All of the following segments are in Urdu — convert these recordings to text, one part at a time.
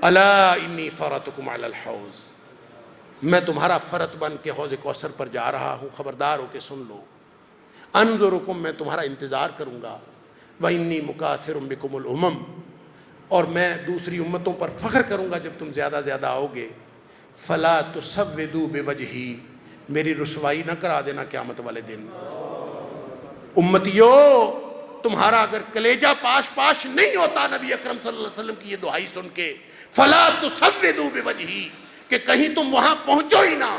الا انی فرطکم علی الحوض، میں تمہارا فرط بن کے حوض کوثر پر جا رہا ہوں، خبردار ہو کے سن لو۔ انظرکم، میں تمہارا انتظار کروں گا۔ وانی مکاثر بکم الامم، اور میں دوسری امتوں پر فخر کروں گا جب تم زیادہ زیادہ آؤ گے۔ فلا تسودوا بوجہی، میری رسوائی نہ کرا دینا قیامت والے دن۔ امتیو، تمہارا اگر کلیجہ پاش پاش نہیں ہوتا نبی اکرم صلی اللہ علیہ وسلم کی یہ دعائی سن کے، فلا تسودوا بوجہی، کہ کہیں تم وہاں پہنچو ہی نہ،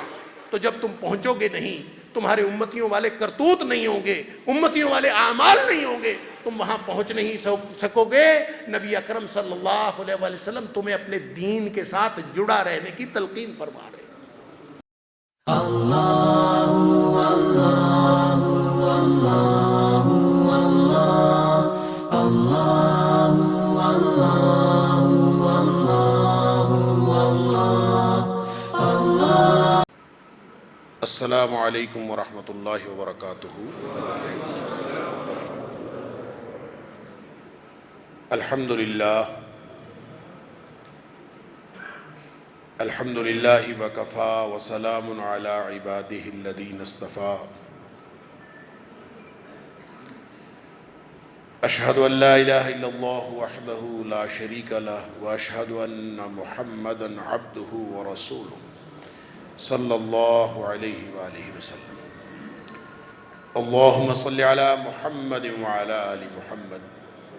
تو جب تم پہنچو گے نہیں، تمہارے امتیوں والے کرتوت نہیں ہوں گے، امتیوں والے اعمال نہیں ہوں گے، تم وہاں پہنچ نہیں سکو گے۔ نبی اکرم صلی اللہ علیہ وآلہ وسلم تمہیں اپنے دین کے ساتھ جڑا رہنے کی تلقین فرما رہے ہیں۔ السلام علیکم ورحمۃ اللہ وبرکاتہ۔ الحمد للہ وکفا وسلام علی عبادہ الذین اصطفیٰ۔ اشہد ان لا الہ الا اللہ وحدہ لا شریک لہ واشہد ان محمدا عبدہ ورسولہ صلی اللہ علیہ وآلہ وسلم۔ اللہم صل علی محمد وعلی آل محمد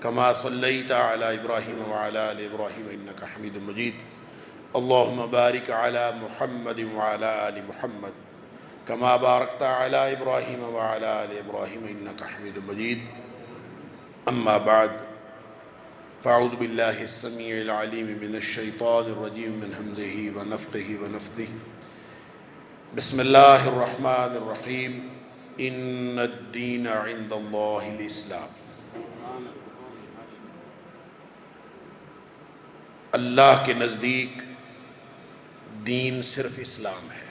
کما صلیت علی ابراہیم وعلی آل ابراہیم انکا حمید مجید۔ اللہم بارک علی محمد وعلی آل محمد کما بارکت علی ابراہیم وعلی آل ابراہیم انکا حمید مجید۔ اما بعد، فاعوذ باللہ السمیع العلیم من الشیطان الرجیم من ہمزہ ونفخہ ونفثہ۔ بسم اللہ الرحمن الرحیم۔ ان الدین عند اللہ الاسلام، اللہ کے نزدیک دین صرف اسلام ہے۔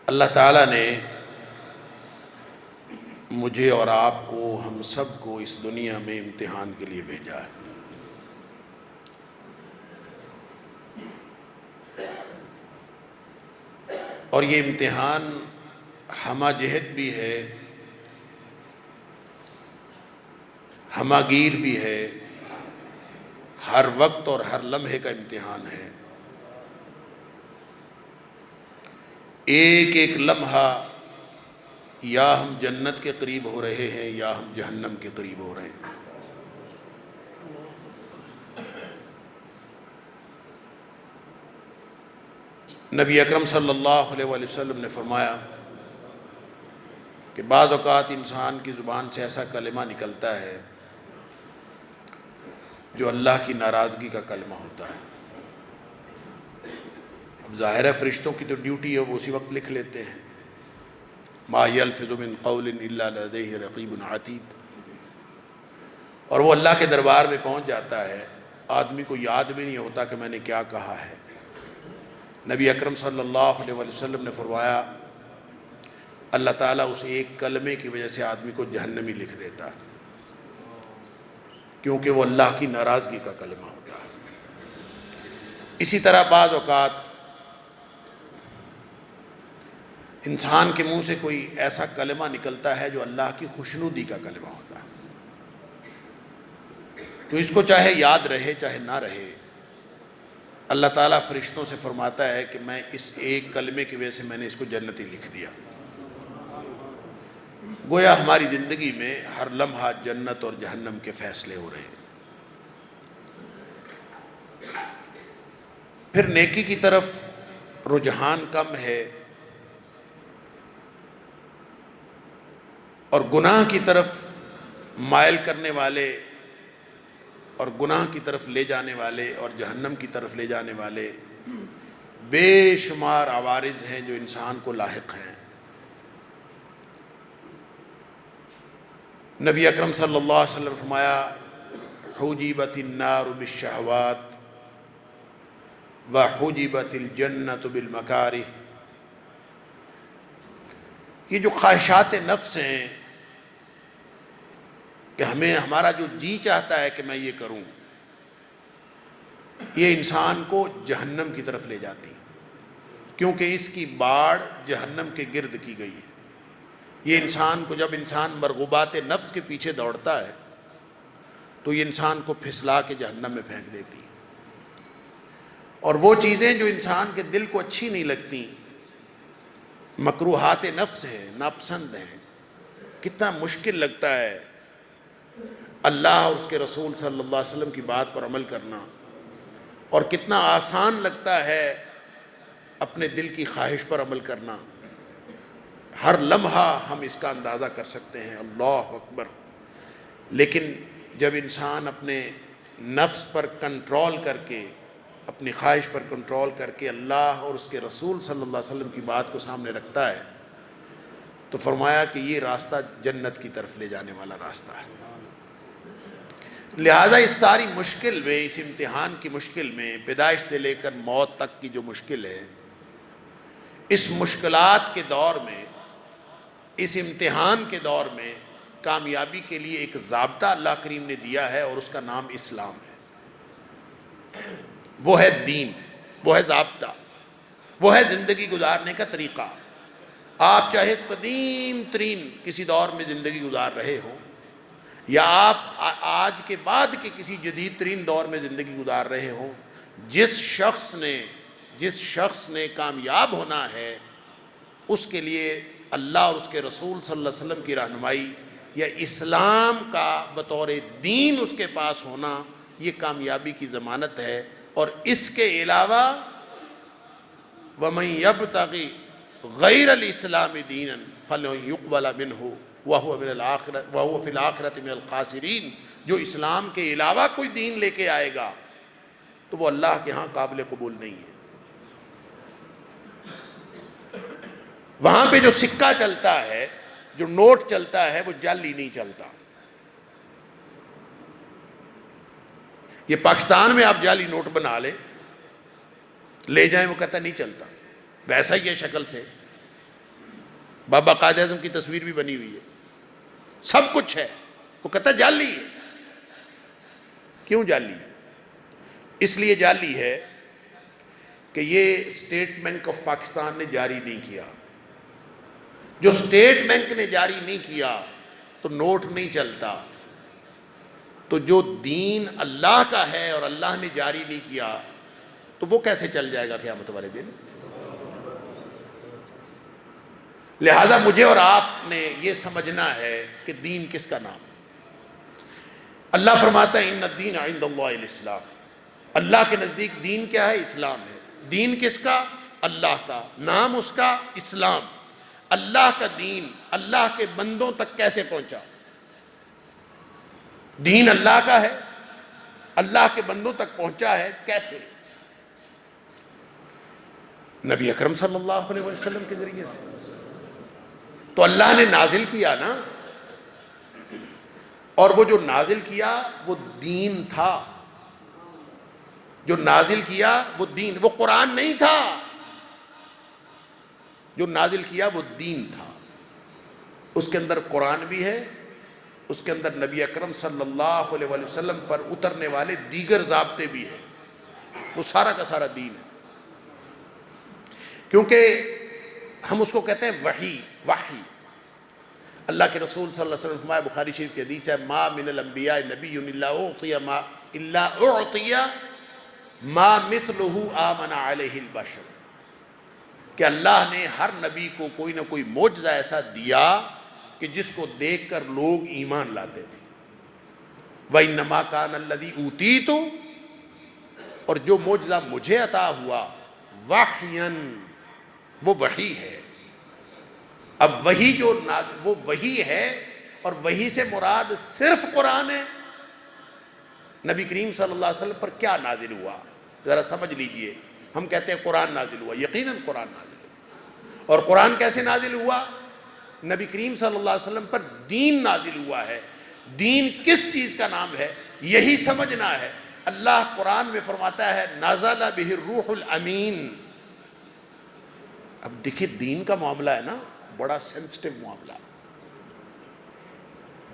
اللہ تعالیٰ نے مجھے اور آپ کو، ہم سب کو اس دنیا میں امتحان کے لیے بھیجا ہے۔ اور یہ امتحان ہمہ جہت بھی ہے، ہمہ گیر بھی ہے، ہر وقت اور ہر لمحے کا امتحان ہے۔ ایک ایک لمحہ یا ہم جنت کے قریب ہو رہے ہیں یا ہم جہنم کے قریب ہو رہے ہیں۔ نبی اکرم صلی اللہ علیہ وآلہ وسلم نے فرمایا کہ بعض اوقات انسان کی زبان سے ایسا کلمہ نکلتا ہے جو اللہ کی ناراضگی کا کلمہ ہوتا ہے۔ اب ظاہر ہے فرشتوں کی تو ڈیوٹی ہے، وہ اسی وقت لکھ لیتے ہیں، ما یلفظ من قول الا لدیہ رقیب عتید، اور وہ اللہ کے دربار میں پہنچ جاتا ہے، آدمی کو یاد بھی نہیں ہوتا کہ میں نے کیا کہا ہے۔ نبی اکرم صلی اللہ علیہ وآلہ وسلم نے فرمایا اللہ تعالیٰ اس ایک کلمے کی وجہ سے آدمی کو جہنمی لکھ دیتا ہے، کیونکہ وہ اللہ کی ناراضگی کا کلمہ ہوتا ہے۔ اسی طرح بعض اوقات انسان کے منہ سے کوئی ایسا کلمہ نکلتا ہے جو اللہ کی خوشنودی کا کلمہ ہوتا ہے، تو اس کو چاہے یاد رہے چاہے نہ رہے، اللہ تعالیٰ فرشتوں سے فرماتا ہے کہ میں اس ایک کلمے کی وجہ سے میں نے اس کو جنتی لکھ دیا۔ گویا ہماری زندگی میں ہر لمحہ جنت اور جہنم کے فیصلے ہو رہے ہیں۔ پھر نیکی کی طرف رجحان کم ہے اور گناہ کی طرف مائل کرنے والے اور گناہ کی طرف لے جانے والے اور جہنم کی طرف لے جانے والے بے شمار عوارض ہیں جو انسان کو لاحق ہیں۔ نبی اکرم صلی اللہ علیہ وسلم فرمایا حجبت النار بالشہوات وحجبت الجنت بالمکارہ، یہ جو خواہشات نفس ہیں کہ ہمیں ہمارا جو جی چاہتا ہے کہ میں یہ کروں، یہ انسان کو جہنم کی طرف لے جاتی، کیونکہ اس کی باڑ جہنم کے گرد کی گئی ہے۔ یہ انسان کو، جب انسان مرغوبات نفس کے پیچھے دوڑتا ہے تو یہ انسان کو پھسلا کے جہنم میں پھینک دیتی ہے۔ اور وہ چیزیں جو انسان کے دل کو اچھی نہیں لگتی، مکروہات نفس ہیں، ناپسند ہیں، کتنا مشکل لگتا ہے اللہ اور اس کے رسول صلی اللہ علیہ وسلم کی بات پر عمل کرنا، اور کتنا آسان لگتا ہے اپنے دل کی خواہش پر عمل کرنا۔ ہر لمحہ ہم اس کا اندازہ کر سکتے ہیں، اللہ اکبر۔ لیکن جب انسان اپنے نفس پر کنٹرول کر کے، اپنی خواہش پر کنٹرول کر کے اللہ اور اس کے رسول صلی اللہ علیہ وسلم کی بات کو سامنے رکھتا ہے تو فرمایا کہ یہ راستہ جنت کی طرف لے جانے والا راستہ ہے۔ لہٰذا اس ساری مشکل میں، اس امتحان کی مشکل میں، پیدائش سے لے کر موت تک کی جو مشکل ہے، اس مشکلات کے دور میں، اس امتحان کے دور میں کامیابی کے لیے ایک ضابطہ اللہ کریم نے دیا ہے، اور اس کا نام اسلام ہے۔ وہ ہے دین، وہ ہے ضابطہ، وہ ہے زندگی گزارنے کا طریقہ۔ آپ چاہے قدیم ترین کسی دور میں زندگی گزار رہے ہوں، یا آپ آج کے بعد کے کسی جدید ترین دور میں زندگی گزار رہے ہوں، جس شخص نے کامیاب ہونا ہے، اس کے لیے اللہ اور اس کے رسول صلی اللہ علیہ وسلم کی رہنمائی یا اسلام کا بطور دین اس کے پاس ہونا، یہ کامیابی کی ضمانت ہے۔ اور اس کے علاوہ وَمَن يَبْتَغِ غَيْرَ الْإِسْلَامِ دِينًا فَلَن يُقْبَلَ مِنْهُ وَهُوَ فِي الْآخِرَةِ مِنَ الْخَاسِرِينَ۔ جو اسلام کے علاوہ کوئی دین لے کے آئے گا تو وہ اللہ کے ہاں قابل قبول نہیں ہے۔ وہاں پہ جو سکہ چلتا ہے، جو نوٹ چلتا ہے، وہ جعلی نہیں چلتا۔ یہ پاکستان میں آپ جعلی نوٹ بنا لے جائیں، وہ کہتا نہیں چلتا، ویسا ہی ہے شکل سے۔ بابا قائد اعظم کی تصویر بھی بنی ہوئی ہے، سب کچھ ہے، وہ کہتا جعلی ہے۔ کیوں جعلی ہے؟ اس لیے جعلی ہے کہ یہ اسٹیٹ بینک آف پاکستان نے جاری نہیں کیا۔ جو اسٹیٹ بینک نے جاری نہیں کیا تو نوٹ نہیں چلتا۔ تو جو دین اللہ کا ہے اور اللہ نے جاری نہیں کیا تو وہ کیسے چل جائے گا قیامت والے دن؟ لہذا مجھے اور آپ نے یہ سمجھنا ہے کہ دین کس کا نام؟ اللہ فرماتا ہے ان الدین عند اللہ الاسلام۔ اللہ کے نزدیک دین کیا ہے؟ اسلام ہے۔ دین کس کا؟ اللہ کا۔ نام اس کا اسلام۔ اللہ کا دین اللہ کے بندوں تک کیسے پہنچا؟ دین اللہ کا ہے، اللہ کے بندوں تک پہنچا ہے کیسے؟ نبی اکرم صلی اللہ علیہ وسلم کے ذریعے سے۔ تو اللہ نے نازل کیا نا، اور وہ جو نازل کیا وہ دین تھا۔ جو نازل کیا وہ دین، وہ قرآن نہیں تھا۔ جو نازل کیا وہ دین تھا۔ اس کے اندر قرآن بھی ہے، اس کے اندر نبی اکرم صلی اللہ علیہ وسلم پر اترنے والے دیگر ضابطے بھی ہیں۔ وہ سارا کا سارا دین ہے، کیونکہ ہم اس کو کہتے ہیں وحی۔ اللہ کے رسول صلی اللہ علیہ وسلم فرمایا، بخاری شریف کی حدیث ہے، ما من الانبیاء نبی الا اعطی ما مثلہ آمن علیہ البشر، کہ اللہ نے ہر نبی کو کوئی نہ کوئی معجزہ ایسا دیا کہ جس کو دیکھ کر لوگ ایمان لاتے تھے۔ وَإِنَّمَا كَانَ الَّذِي أُوتِيتُ، اور جو معجزہ مجھے عطا ہوا، وحیًا، وہ وحی ہے۔ اب وحی جو وہ وحی ہے، اور وحی سے مراد صرف قرآن ہے۔ نبی کریم صلی اللہ علیہ وسلم پر کیا نازل ہوا ذرا سمجھ لیجئے۔ ہم کہتے ہیں قرآن نازل ہوا، یقیناً قرآن نازل ہوا۔ اور قرآن کیسے نازل ہوا؟ نبی کریم صلی اللہ علیہ وسلم پر دین نازل ہوا ہے۔ دین کس چیز کا نام ہے یہی سمجھنا ہے۔ اللہ قرآن میں فرماتا ہے نزل بہ الروح الامین۔ اب دیکھیں دین کا معاملہ ہے نا، بڑا سینسٹیو معاملہ،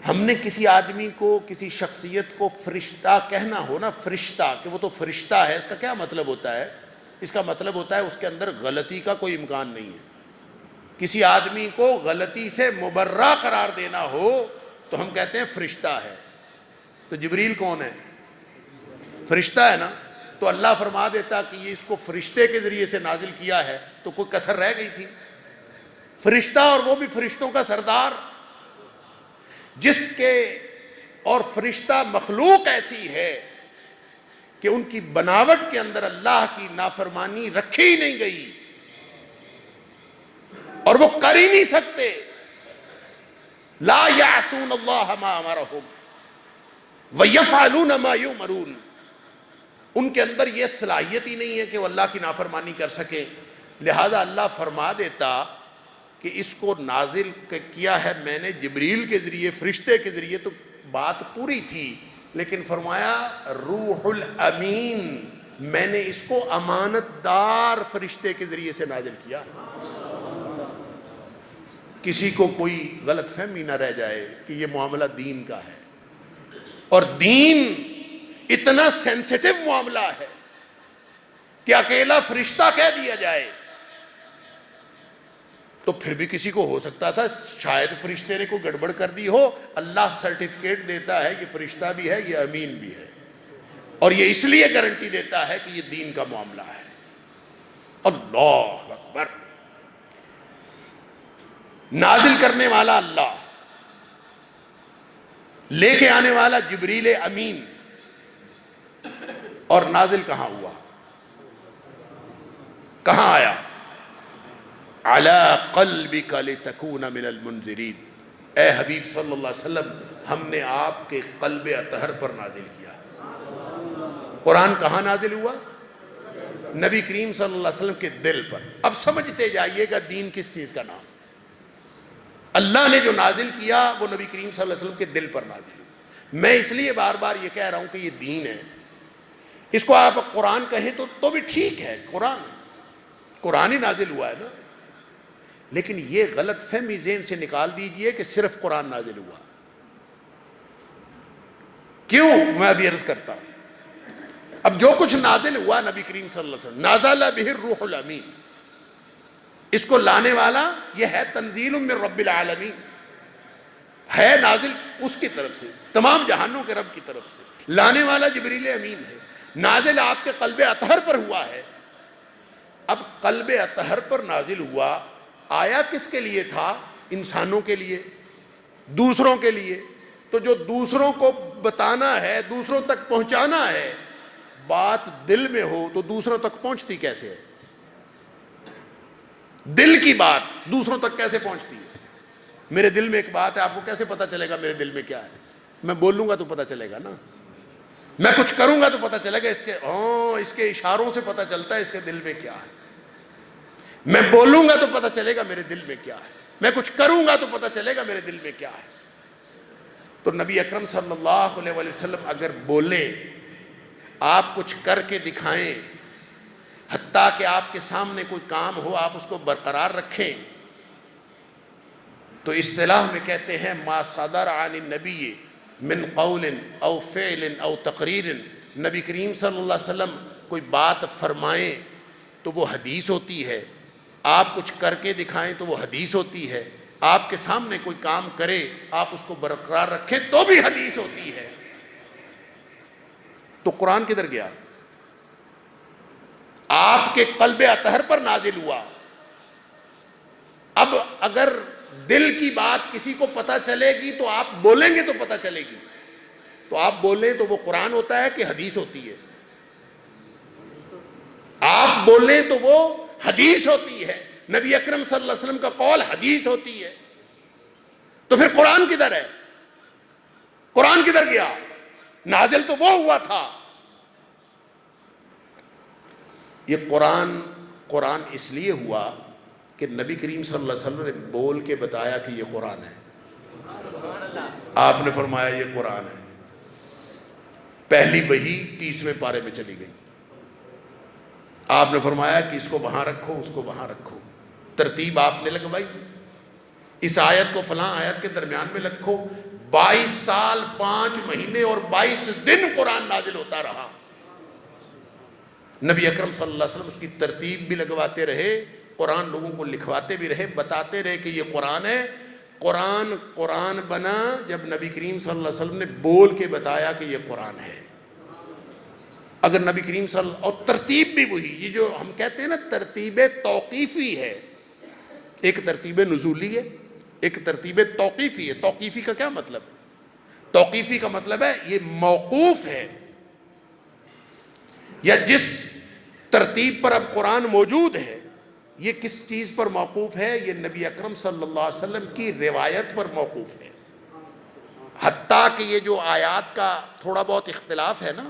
ہم نے کسی آدمی کو، کسی شخصیت کو فرشتہ کہنا ہو نا، فرشتہ، کہ وہ تو فرشتہ ہے، اس کا کیا مطلب ہوتا ہے؟ اس کا مطلب ہوتا ہے اس کے اندر غلطی کا کوئی امکان نہیں ہے۔ کسی آدمی کو غلطی سے مبرہ قرار دینا ہو تو ہم کہتے ہیں فرشتہ ہے۔ تو جبریل کون ہے؟ فرشتہ ہے نا۔ تو اللہ فرما دیتا کہ یہ اس کو فرشتے کے ذریعے سے نازل کیا ہے تو کوئی کسر رہ گئی تھی؟ فرشتہ، اور وہ بھی فرشتوں کا سردار، جس کے اور فرشتہ مخلوق ایسی ہے کہ ان کی بناوٹ کے اندر اللہ کی نافرمانی رکھی ہی نہیں گئی، اور وہ کر ہی نہیں سکتے۔ لا یعصون اللہ ما امرہم ویفعلون ما یؤمرون، ان کے اندر یہ صلاحیت ہی نہیں ہے کہ وہ اللہ کی نافرمانی کر سکیں۔ لہذا اللہ فرما دیتا کہ اس کو نازل کیا ہے میں نے جبریل کے ذریعے، فرشتے کے ذریعے، تو بات پوری تھی، لیکن فرمایا روح الامین، میں نے اس کو امانت دار فرشتے کے ذریعے سے نازل کیا۔ کسی کو کوئی غلط فہمی نہ رہ جائے کہ یہ معاملہ دین کا ہے، اور دین اتنا سینسٹیو معاملہ ہے کہ اکیلا فرشتہ کہہ دیا جائے تو پھر بھی کسی کو ہو سکتا تھا شاید فرشتے نے کوئی گڑبڑ کر دی ہو، اللہ سرٹیفکیٹ دیتا ہے، یہ فرشتہ بھی ہے، یہ امین بھی ہے، اور یہ اس لیے گارنٹی دیتا ہے کہ یہ دین کا معاملہ ہے۔ اللہ اکبر! نازل کرنے والا اللہ، لے کے آنے والا جبریل امین، اور نازل کہاں ہوا؟ کہاں آیا؟ علی قلبک لتکون من المنذرین، اے حبیب صلی اللہ علیہ وسلم، ہم نے آپ کے قلب اطہر پر نازل کیا۔ قرآن کہاں نازل ہوا؟ نبی کریم صلی اللہ علیہ وسلم کے دل پر۔ اب سمجھتے جائیے گا دین کس چیز کا نام؟ اللہ نے جو نازل کیا وہ نبی کریم صلی اللہ علیہ وسلم کے دل پر نازل ہوا۔ میں اس لیے بار بار یہ کہہ رہا ہوں کہ یہ دین ہے، اس کو آپ قرآن کہیں تو بھی ٹھیک ہے، قرآن ہی نازل ہوا ہے نا، لیکن یہ غلط فہمی ذہن سے نکال دیجئے کہ صرف قرآن نازل ہوا۔ کیوں؟ میں ابھی عرض کرتا ہوں۔ اب جو کچھ نازل ہوا نبی کریم صلی اللہ علیہ وسلم، نازل بہ الروح الامین، اس کو لانے والا یہ ہے تنزیل من رب العالمین، ہے نازل اس کی طرف سے، تمام جہانوں کے رب کی طرف سے، لانے والا جبریل امین ہے، نازل آپ کے قلب اطہر پر ہوا ہے۔ اب قلب اطہر پر نازل ہوا، آیا کس کے لیے تھا؟ انسانوں کے لیے، دوسروں کے لیے۔ تو جو دوسروں کو بتانا ہے، دوسروں تک پہنچانا ہے، بات دل میں ہو تو دوسروں تک پہنچتی کیسے ہے؟ دل کی بات دوسروں تک کیسے پہنچتی ہے؟ میرے دل میں ایک بات ہے، آپ کو کیسے پتا چلے گا میرے دل میں کیا ہے؟ میں بولوں گا تو پتا چلے گا نا، میں کچھ کروں گا تو پتا چلے گا، اس کے اشاروں سے پتا چلتا ہے اس کے دل میں کیا ہے۔ میں بولوں گا تو پتا چلے گا میرے دل میں کیا ہے، میں کچھ کروں گا تو پتا چلے گا میرے دل میں کیا ہے۔ تو نبی اکرم صلی اللہ علیہ وسلم اگر بولے، آپ کچھ کر کے دکھائیں، حتیٰ کہ آپ کے سامنے کوئی کام ہو آپ اس کو برقرار رکھیں، تو اصطلاح میں کہتے ہیں ما صدر عن النبی من قول او فعل او تقریر، نبی کریم صلی اللہ علیہ وسلم کوئی بات فرمائیں تو وہ حدیث ہوتی ہے، آپ کچھ کر کے دکھائیں تو وہ حدیث ہوتی ہے، آپ کے سامنے کوئی کام کرے آپ اس کو برقرار رکھیں تو بھی حدیث ہوتی ہے۔ تو قرآن کدھر گیا؟ آپ کے قلب اطہر پر نازل ہوا۔ اب اگر دل کی بات کسی کو پتہ چلے گی تو آپ بولیں گے تو پتہ چلے گی، تو آپ بولیں تو وہ قرآن ہوتا ہے کہ حدیث ہوتی ہے؟ آپ بولیں تو وہ حدیث ہوتی ہے، نبی اکرم صلی اللہ علیہ وسلم کا قول حدیث ہوتی ہے۔ تو پھر قرآن کدھر ہے؟ قرآن کدھر گیا؟ نازل تو وہ ہوا تھا۔ یہ قرآن اس لیے ہوا کہ نبی کریم صلی اللہ علیہ وسلم نے بول کے بتایا کہ یہ قرآن ہے۔ آپ نے فرمایا یہ قرآن ہے۔ پہلی وحی 30ویں پارے میں چلی گئی، آپ نے فرمایا کہ اس کو وہاں رکھو، اس کو وہاں رکھو، ترتیب آپ نے لگوائی، اس آیت کو فلاں آیت کے درمیان میں رکھو، 22 سال 5 مہینے اور 22 دن قرآن نازل ہوتا رہا۔ نبی اکرم صلی اللہ علیہ وسلم اس کی ترتیب بھی لگواتے رہے، قرآن لوگوں کو لکھواتے بھی رہے، بتاتے رہے کہ یہ قرآن ہے۔ قرآن بنا جب نبی کریم صلی اللہ علیہ وسلم نے بول کے بتایا کہ یہ قرآن ہے۔ اگر نبی کریم صلی اللہ، اور ترتیب بھی وہی، یہ جو ہم کہتے ہیں نا ترتیب توقیفی ہے، ایک ترتیب نزولی ہے، ایک ترتیب توقیفی ہے۔ توقیفی کا کیا مطلب ہے؟ توقیفی کا مطلب ہے یہ موقوف ہے، یا جس ترتیب پر اب قرآن موجود ہے یہ کس چیز پر موقوف ہے؟ یہ نبی اکرم صلی اللہ علیہ وسلم کی روایت پر موقوف ہے۔ حتیٰ کہ یہ جو آیات کا تھوڑا بہت اختلاف ہے نا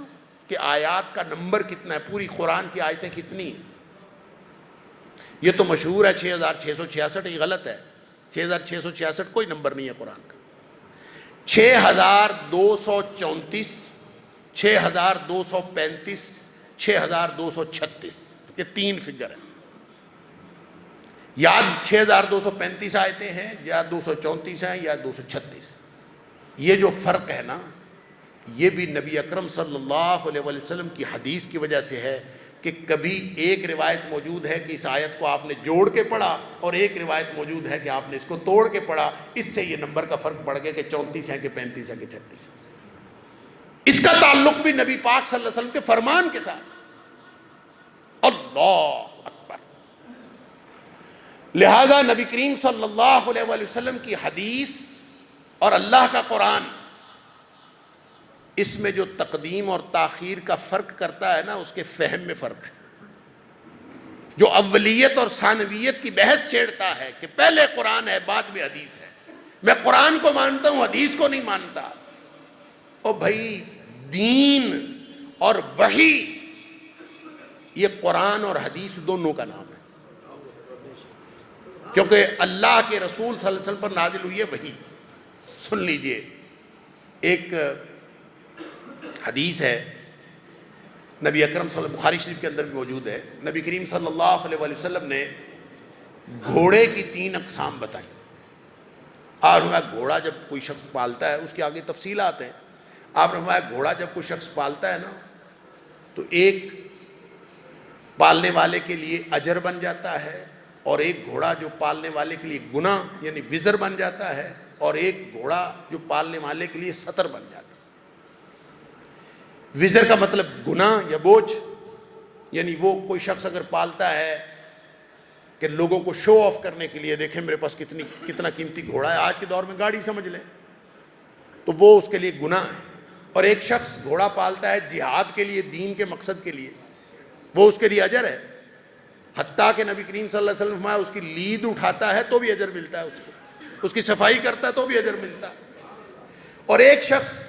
کہ آیات کا نمبر کتنا ہے، پوری قرآن کی آیتیں کتنی ہیں، یہ تو مشہور ہے 6666، یہ غلط ہے۔ 6666 کوئی نمبر نہیں ہے قرآن کا۔ 6234، 6235، 6236، یہ 3 فگر ہیں۔ یا 6235 آیتیں ہیں، یا 234 ہیں، یا 236۔ یہ جو فرق ہے نا یہ بھی نبی اکرم صلی اللہ علیہ وسلم کی حدیث کی وجہ سے ہے کہ کبھی ایک روایت موجود ہے کہ اس آیت کو آپ نے جوڑ کے پڑھا، اور ایک روایت موجود ہے کہ آپ نے اس کو توڑ کے پڑھا، اس سے یہ نمبر کا فرق پڑ گیا کہ 34 ہے کہ 35 ہے کہ 36۔ اس کا تعلق بھی نبی پاک صلی اللہ علیہ وسلم کے فرمان کے ساتھ۔ اللہ اکبر۔ لہذا نبی کریم صلی اللہ علیہ وسلم کی حدیث اور اللہ کا قرآن، اس میں جو تقدیم اور تاخیر کا فرق کرتا ہے نا اس کے فہم میں فرق ہے۔ جو اولیت اور ثانویت کی بحث چھیڑتا ہے کہ پہلے قرآن ہے بعد میں حدیث ہے، میں قرآن کو مانتا ہوں حدیث کو نہیں مانتا، او بھائی دین اور وحی یہ قرآن اور حدیث دونوں کا نام ہے، کیونکہ اللہ کے رسول صلی اللہ علیہ وسلم پر نازل ہوئی ہے وحی۔ سن لیجئے، ایک حدیث ہے نبی اکرم صلی اللہ علیہ وسلم، بخاری شریف کے اندر بھی موجود ہے، نبی کریم صلی اللہ علیہ وسلم نے گھوڑے کی 3 اقسام بتائیں۔ آپ نے گھوڑا جب کوئی شخص پالتا ہے، اس کے آگے تفصیلات ہیں، آپ نے فرمایا گھوڑا جب کوئی شخص پالتا ہے نا تو ایک پالنے والے کے لیے اجر بن جاتا ہے، اور ایک گھوڑا جو پالنے والے کے لیے گناہ یعنی وزر بن جاتا ہے، اور ایک گھوڑا جو پالنے والے کے لیے سطر بن جاتا ہے۔ وزر کا مطلب گناہ یا بوجھ، یعنی وہ کوئی شخص اگر پالتا ہے کہ لوگوں کو شو آف کرنے کے لیے دیکھیں میرے پاس کتنا قیمتی گھوڑا ہے، آج کے دور میں گاڑی سمجھ لیں، تو وہ اس کے لیے گناہ ہے۔ اور ایک شخص گھوڑا پالتا ہے جہاد کے لیے، دین کے مقصد کے لیے، وہ اس کے لیے اجر ہے۔ حتیٰ کہ نبی کریم صلی اللہ علیہ وسلم فرمایا اس کی لید اٹھاتا ہے تو بھی اجر ملتا ہے، اس کی صفائی کرتا ہے تو بھی اجر ملتا ہے۔ اور ایک شخص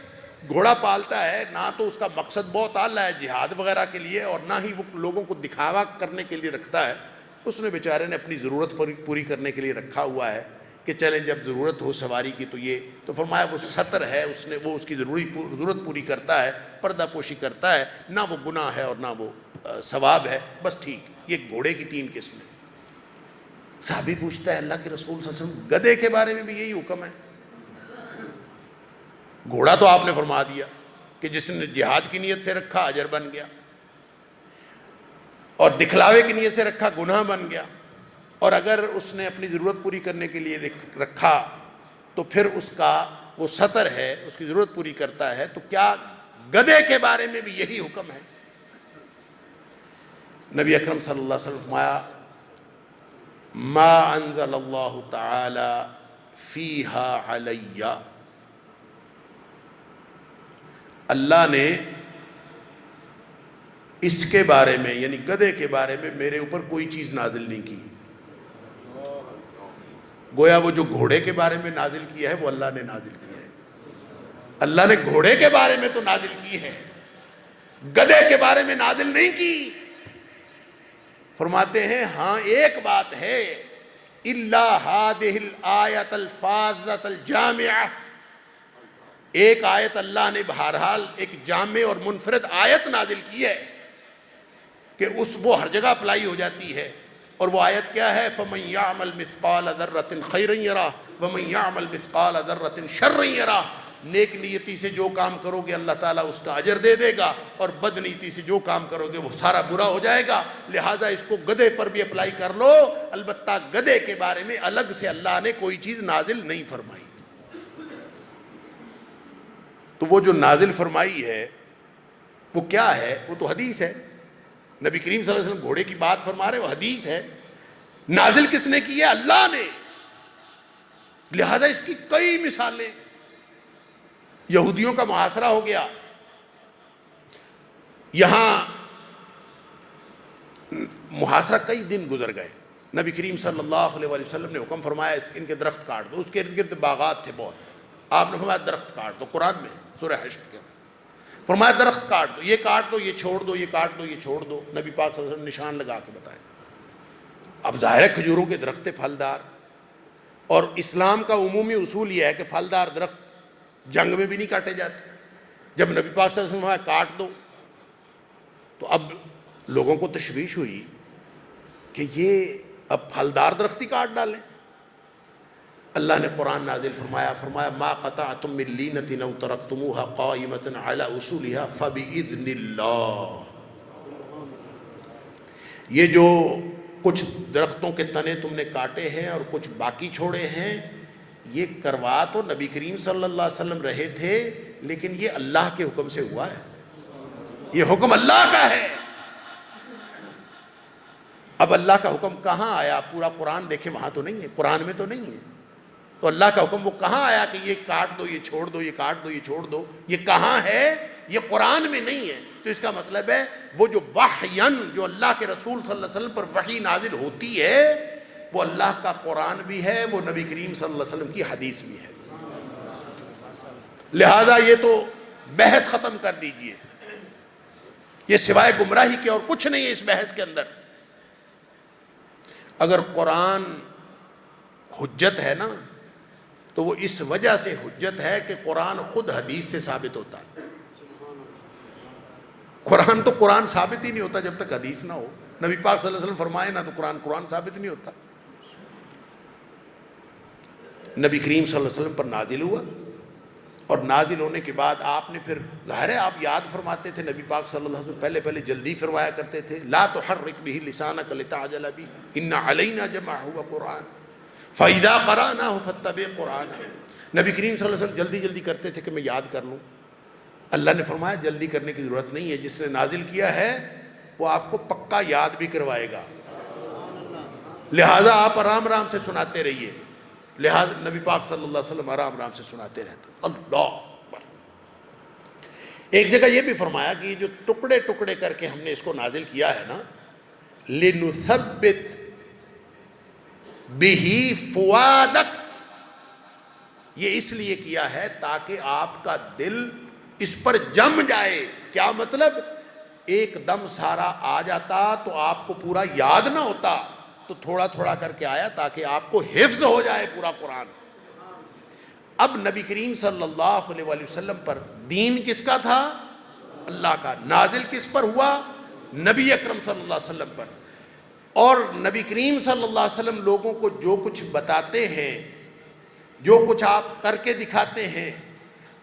گھوڑا پالتا ہے، نہ تو اس کا مقصد بہت اعلیٰ ہے جہاد وغیرہ کے لیے، اور نہ ہی وہ لوگوں کو دکھاوا کرنے کے لیے رکھتا ہے، اس نے بیچارے نے اپنی ضرورت پوری کرنے کے لیے رکھا ہوا ہے کہ چلیں جب ضرورت ہو سواری کی تو یہ، تو فرمایا وہ سطر ہے، وہ اس کی ضرورت پوری کرتا ہے، پردہ پوشی کرتا ہے، نہ وہ گناہ ہے اور نہ وہ ثواب ہے، بس ٹھیک۔ یہ گھوڑے کی 3 قسمیں۔ صحابی پوچھتا ہے اللہ کے رسول صلی اللہ علیہ وسلم گدھے کے بارے میں بھی یہی حکم ہے؟ گھوڑا تو آپ نے فرما دیا کہ جس نے جہاد کی نیت سے رکھا اجر بن گیا، اور دکھلاوے کی نیت سے رکھا گناہ بن گیا، اور اگر اس نے اپنی ضرورت پوری کرنے کے لیے رکھا تو پھر اس کا وہ سطر ہے، اس کی ضرورت پوری کرتا ہے۔ تو کیا گدھے کے بارے میں بھی یہی حکم ہے؟ نبی اکرم صلی اللہ علیہ وسلم فرمایا ما انزل اللہ تعالی فیہا علی، اللہ نے اس کے بارے میں یعنی گدھے کے بارے میں میرے اوپر کوئی چیز نازل نہیں کی۔ گویا وہ جو گھوڑے کے بارے میں نازل کیا ہے وہ اللہ نے نازل کیا ہے۔ اللہ نے گھوڑے کے بارے میں تو نازل کی ہے، گدھے کے بارے میں نازل نہیں کی۔ فرماتے ہیں ہاں ایک بات ہے، الا هذه الآیۃ الفاظۃ الجامعہ، ایک آیت اللہ نے بہرحال ایک جامع اور منفرد آیت نازل کی ہے کہ وہ ہر جگہ اپلائی ہو جاتی ہے، اور وہ آیت کیا ہے؟ فَمَنْ يَعْمَلْ مِثْقَالَ ذَرَّةٍ خَيْرًا يَرَهُ وَمَنْ يَعْمَلْ مِثْقَالَ ذَرَّةٍ شَرًّا يَرَهُ، نیک نیتی سے جو کام کرو گے اللہ تعالیٰ اس کا اجر دے دے گا، اور بد نیتی سے جو کام کرو گے وہ سارا برا ہو جائے گا۔ لہٰذا اس کو گدھے پر بھی اپلائی کر لو، البتہ گدھے کے بارے میں الگ سے اللہ نے کوئی چیز نازل نہیں فرمائی۔ تو وہ جو نازل فرمائی ہے وہ کیا ہے؟ وہ تو حدیث ہے۔ نبی کریم صلی اللہ علیہ وسلم گھوڑے کی بات فرما رہے، وہ حدیث ہے۔ نازل کس نے کی ہے؟ اللہ نے۔ لہذا اس کی کئی مثالیں۔ یہودیوں کا محاصرہ ہو گیا، یہاں محاصرہ کئی دن گزر گئے، نبی کریم صلی اللہ علیہ وسلم نے حکم فرمایا ان کے درخت کاٹ دو۔ اس کے ارد گرد باغات تھے بہت، آپ نے فرمایا درخت کاٹ دو۔ قرآن میں سورہ حشر کے فرمایا درخت کاٹ دو، یہ کاٹ دو، یہ چھوڑ دو، یہ کاٹ دو، یہ چھوڑ دو۔ نبی پاک صلی اللہ علیہ وسلم نشان لگا کے بتائے۔ اب ظاہر ہے کھجوروں کے درخت پھلدار، اور اسلام کا عمومی اصول یہ ہے کہ پھلدار درخت جنگ میں بھی نہیں کاٹے جاتے۔ جب نبی پاک صلی اللہ علیہ وسلم نے کاٹ دو تو اب لوگوں کو تشویش ہوئی کہ یہ اب پھلدار درخت ہی کاٹ ڈالیں۔ اللہ نے قرآن نازل فرمایا ما قطعتم من لینۃ او ترکتموها قائمۃ علی اصولها فباذن اللہ۔ یہ جو کچھ درختوں کے تنے تم نے کاٹے ہیں اور کچھ باقی چھوڑے ہیں، یہ کروا تو نبی کریم صلی اللہ علیہ وسلم رہے تھے، لیکن یہ اللہ کے حکم سے ہوا ہے، یہ حکم اللہ کا ہے۔ اب اللہ کا حکم کہاں آیا؟ پورا قرآن دیکھیں، وہاں تو نہیں ہے، قرآن میں تو نہیں ہے۔ تو اللہ کا حکم وہ کہاں آیا کہ یہ کاٹ دو، یہ چھوڑ دو، یہ کاٹ دو، یہ چھوڑ دو؟ یہ کہاں ہے؟ یہ قرآن میں نہیں ہے۔ تو اس کا مطلب ہے وہ جو وحیاً جو اللہ کے رسول صلی اللہ علیہ وسلم پر وحی نازل ہوتی ہے، وہ اللہ کا قرآن بھی ہے، وہ نبی کریم صلی اللہ علیہ وسلم کی حدیث بھی ہے۔ لہٰذا یہ تو بحث ختم کر دیجئے، یہ سوائے گمراہی کے اور کچھ نہیں ہے اس بحث کے اندر۔ اگر قرآن حجت ہے نا تو وہ اس وجہ سے حجت ہے کہ قرآن خود حدیث سے ثابت ہوتا ہے۔ قرآن تو قرآن ثابت ہی نہیں ہوتا جب تک حدیث نہ ہو۔ نبی پاک صلی اللہ علیہ وسلم فرمائے نا تو قرآن ثابت نہیں ہوتا۔ نبی کریم صلی اللہ علیہ وسلم پر نازل ہوا، اور نازل ہونے کے بعد آپ نے پھر ظاہر ہے آپ یاد فرماتے تھے، نبی پاک صلی اللہ علیہ وسلم پہلے جلدی فرمایا کرتے تھے، لا تحرک به لسانک لتعجل به ان علینا جمعہ وقرآن فاذا قرأناه فاتبع قرآنہ۔ نبی کریم صلی اللہ علیہ وسلم جلدی کرتے تھے کہ میں یاد کر لوں۔ اللہ نے فرمایا جلدی کرنے کی ضرورت نہیں ہے، جس نے نازل کیا ہے وہ آپ کو پکا یاد بھی کروائے گا، لہٰذا آپ آرام سے سناتے رہیے۔ لہٰذا نبی پاک صلی اللہ علیہ وسلم آرام سے سناتے رہتے۔ اللہ اکبر۔ ایک جگہ یہ بھی فرمایا کہ جو ٹکڑے ٹکڑے کر کے ہم نے اس کو نازل کیا ہے نا، لِنُثَبِّتْ بِهِ فُؤَادَكَ، یہ اس لیے کیا ہے تاکہ آپ کا دل اس پر جم جائے۔ کیا مطلب؟ ایک دم سارا آ جاتا تو آپ کو پورا یاد نہ ہوتا، تو تھوڑا تھوڑا کر کے آیا تاکہ آپ کو حفظ ہو جائے پورا قرآن۔ اب نبی کریم صلی اللہ علیہ وسلم پر دین کس کا تھا؟ اللہ کا۔ نازل کس پر ہوا؟ نبی اکرم صلی اللہ علیہ وسلم پر۔ اور نبی کریم صلی اللہ علیہ وسلم لوگوں کو جو کچھ بتاتے ہیں، جو کچھ آپ کر کے دکھاتے ہیں،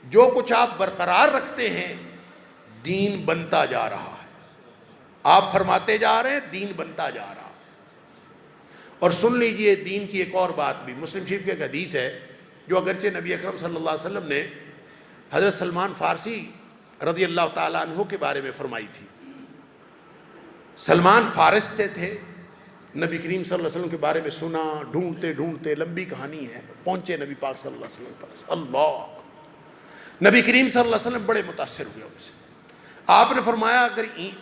جو کچھ آپ برقرار رکھتے ہیں، دین بنتا جا رہا ہے۔ آپ فرماتے جا رہے ہیں، دین بنتا جا رہا ہے۔ اور سن لیجئے دین کی ایک اور بات بھی، مسلم شریف کی ایک حدیث ہے جو اگرچہ نبی اکرم صلی اللہ علیہ وسلم نے حضرت سلمان فارسی رضی اللہ تعالیٰ عنہ کے بارے میں فرمائی تھی۔ سلمان فارس سے تھے، نبی کریم صلی اللہ علیہ وسلم کے بارے میں سنا، ڈھونڈتے لمبی کہانی ہے، پہنچے نبی پاک صلی اللہ علیہ وسلم پر۔ اللہ، نبی کریم صلی اللہ علیہ وسلم بڑے متاثر ہوئے ان سے۔ آپ نے فرمایا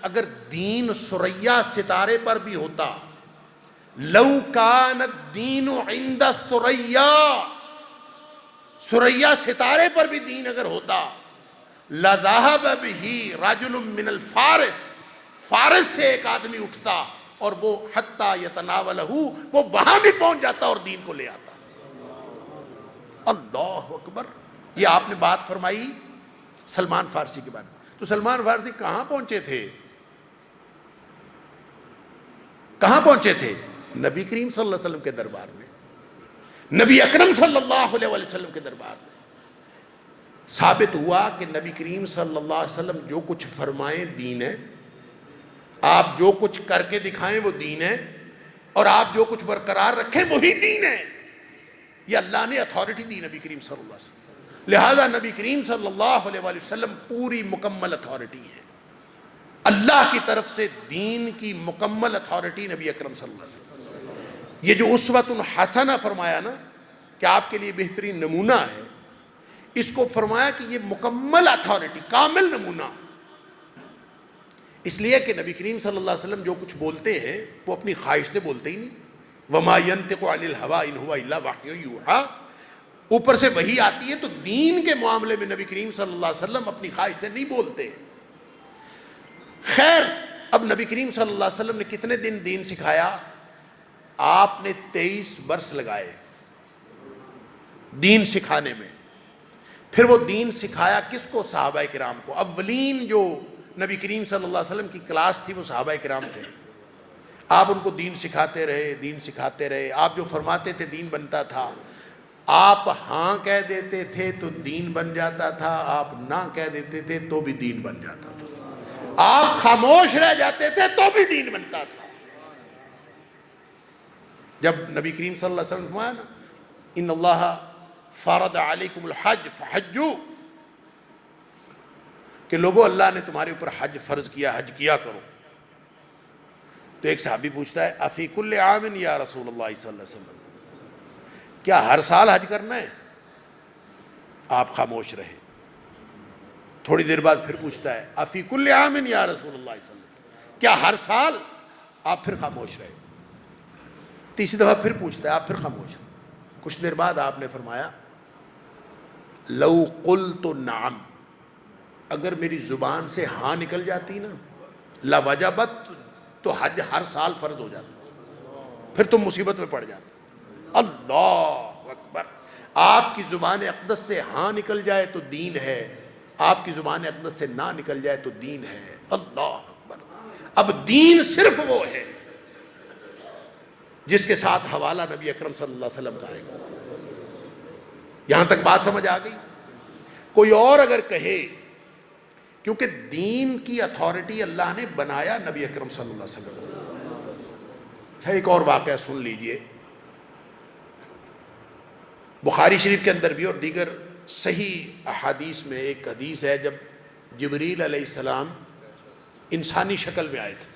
اگر دین ثریا ستارے پر بھی ہوتا، لو کان الدین عند ثریا، ثریا ستارے پر بھی دین اگر ہوتا، لذهب به رجل من الفارس، فارس سے ایک آدمی اٹھتا اور وہ حتی یتناولہ، وہ وہاں بھی پہنچ جاتا اور دین کو لے آتا۔ اللہ اکبر۔ یہ آپ نے بات فرمائی سلمان فارسی کے بارے میں۔ تو سلمان فارسی کہاں پہنچے تھے؟ کہاں پہنچے تھے؟ نبی کریم صلی اللہ علیہ وسلم کے دربار میں، نبی اکرم صلی اللہ علیہ وسلم کے دربار میں۔ ثابت ہوا کہ نبی کریم صلی اللہ علیہ وسلم جو کچھ فرمائیں دین ہے، آپ جو کچھ کر کے دکھائیں وہ دین ہے، اور آپ جو کچھ برقرار رکھیں وہی دین ہے۔ یہ اللہ نے اتھارٹی دی نبی کریم صلی اللہ علیہ وسلم، لہذا نبی کریم صلی اللہ علیہ وآلہ وسلم پوری مکمل اتھارٹی ہے۔ اللہ کی طرف سے دین کی مکمل اتھارٹی نبی اکرم صلی اللہ علیہ وسلم۔ یہ جو اسوۃ حسنہ فرمایا نا کہ آپ کے لیے بہترین نمونہ ہے، اس کو فرمایا کہ یہ مکمل اتھارٹی، کامل نمونہ، اس لیے کہ نبی کریم صلی اللہ علیہ وسلم جو کچھ بولتے ہیں وہ اپنی خواہش سے بولتے ہی نہیں۔ وَمَا يَنْتِقُ عَنِ الْهَوَىٰ إِنْ هُوَ إِلَّا وَحْيٌ يُوحَىٰ، اوپر سے وحی آتی ہے، تو دین کے معاملے میں نبی کریم صلی اللہ علیہ وسلم اپنی خواہش سے نہیں بولتے۔ خیر، اب نبی کریم صلی اللہ علیہ وسلم نے کتنے دن دین سکھایا؟ آپ نے 23 برس لگائے دین سکھانے میں۔ پھر وہ دین سکھایا کس کو؟ صحابہ کرام کو۔ اولین جو نبی کریم صلی اللہ علیہ وسلم کی کلاس تھی وہ صحابہ کرام تھے۔ آپ ان کو دین سکھاتے رہے، دین سکھاتے رہے۔ آپ جو فرماتے تھے دین بنتا تھا۔ آپ ہاں کہہ دیتے تھے تو دین بن جاتا تھا، آپ نہ کہہ دیتے تھے تو بھی دین بن جاتا تھا، آپ خاموش رہ جاتے تھے تو بھی دین بنتا تھا۔ جب نبی کریم صلی اللہ علیہ وسلم فرمایا نا ان اللہ فرض علیکم الحج فحجوا، کہ لوگوں اللہ نے تمہارے اوپر حج فرض کیا، حج کیا کرو، تو ایک صحابی پوچھتا ہے افی کل عام یا رسول اللہ صلی اللہ علیہ وسلم، کیا ہر سال حج کرنا ہے؟ آپ خاموش رہے۔ تھوڑی دیر بعد پھر پوچھتا ہے افی کل عام یا رسول اللہ صلی اللہ علیہ وسلم، کیا ہر سال؟ آپ پھر خاموش رہے۔ تیسری دفعہ پھر پوچھتا ہے، آپ پھر خاموش رہے۔ کچھ دیر بعد آپ نے فرمایا لو قلت نعم، اگر میری زبان سے ہاں نکل جاتی نا، لوجبت، تو حج ہر سال فرض ہو جاتا، پھر تم مصیبت میں پڑ جاتے۔ اللہ اکبر! آپ کی زبان اقدس سے ہاں نکل جائے تو دین ہے، آپ کی زبان اقدس سے نہ نکل جائے تو دین ہے۔ اللہ اکبر! اب دین صرف وہ ہے جس کے ساتھ حوالہ نبی اکرم صلی اللہ علیہ وسلم کا آئے گا۔ یہاں تک بات سمجھ آ گئی؟ کوئی اور اگر کہے، کیونکہ دین کی اتھارٹی اللہ نے بنایا نبی اکرم صلی اللہ علیہ وسلم۔ اچھا، ایک اور واقعہ سن لیجئے، بخاری شریف کے اندر بھی اور دیگر صحیح احادیث میں ایک حدیث ہے، جب جبریل علیہ السلام انسانی شکل میں آئے تھے،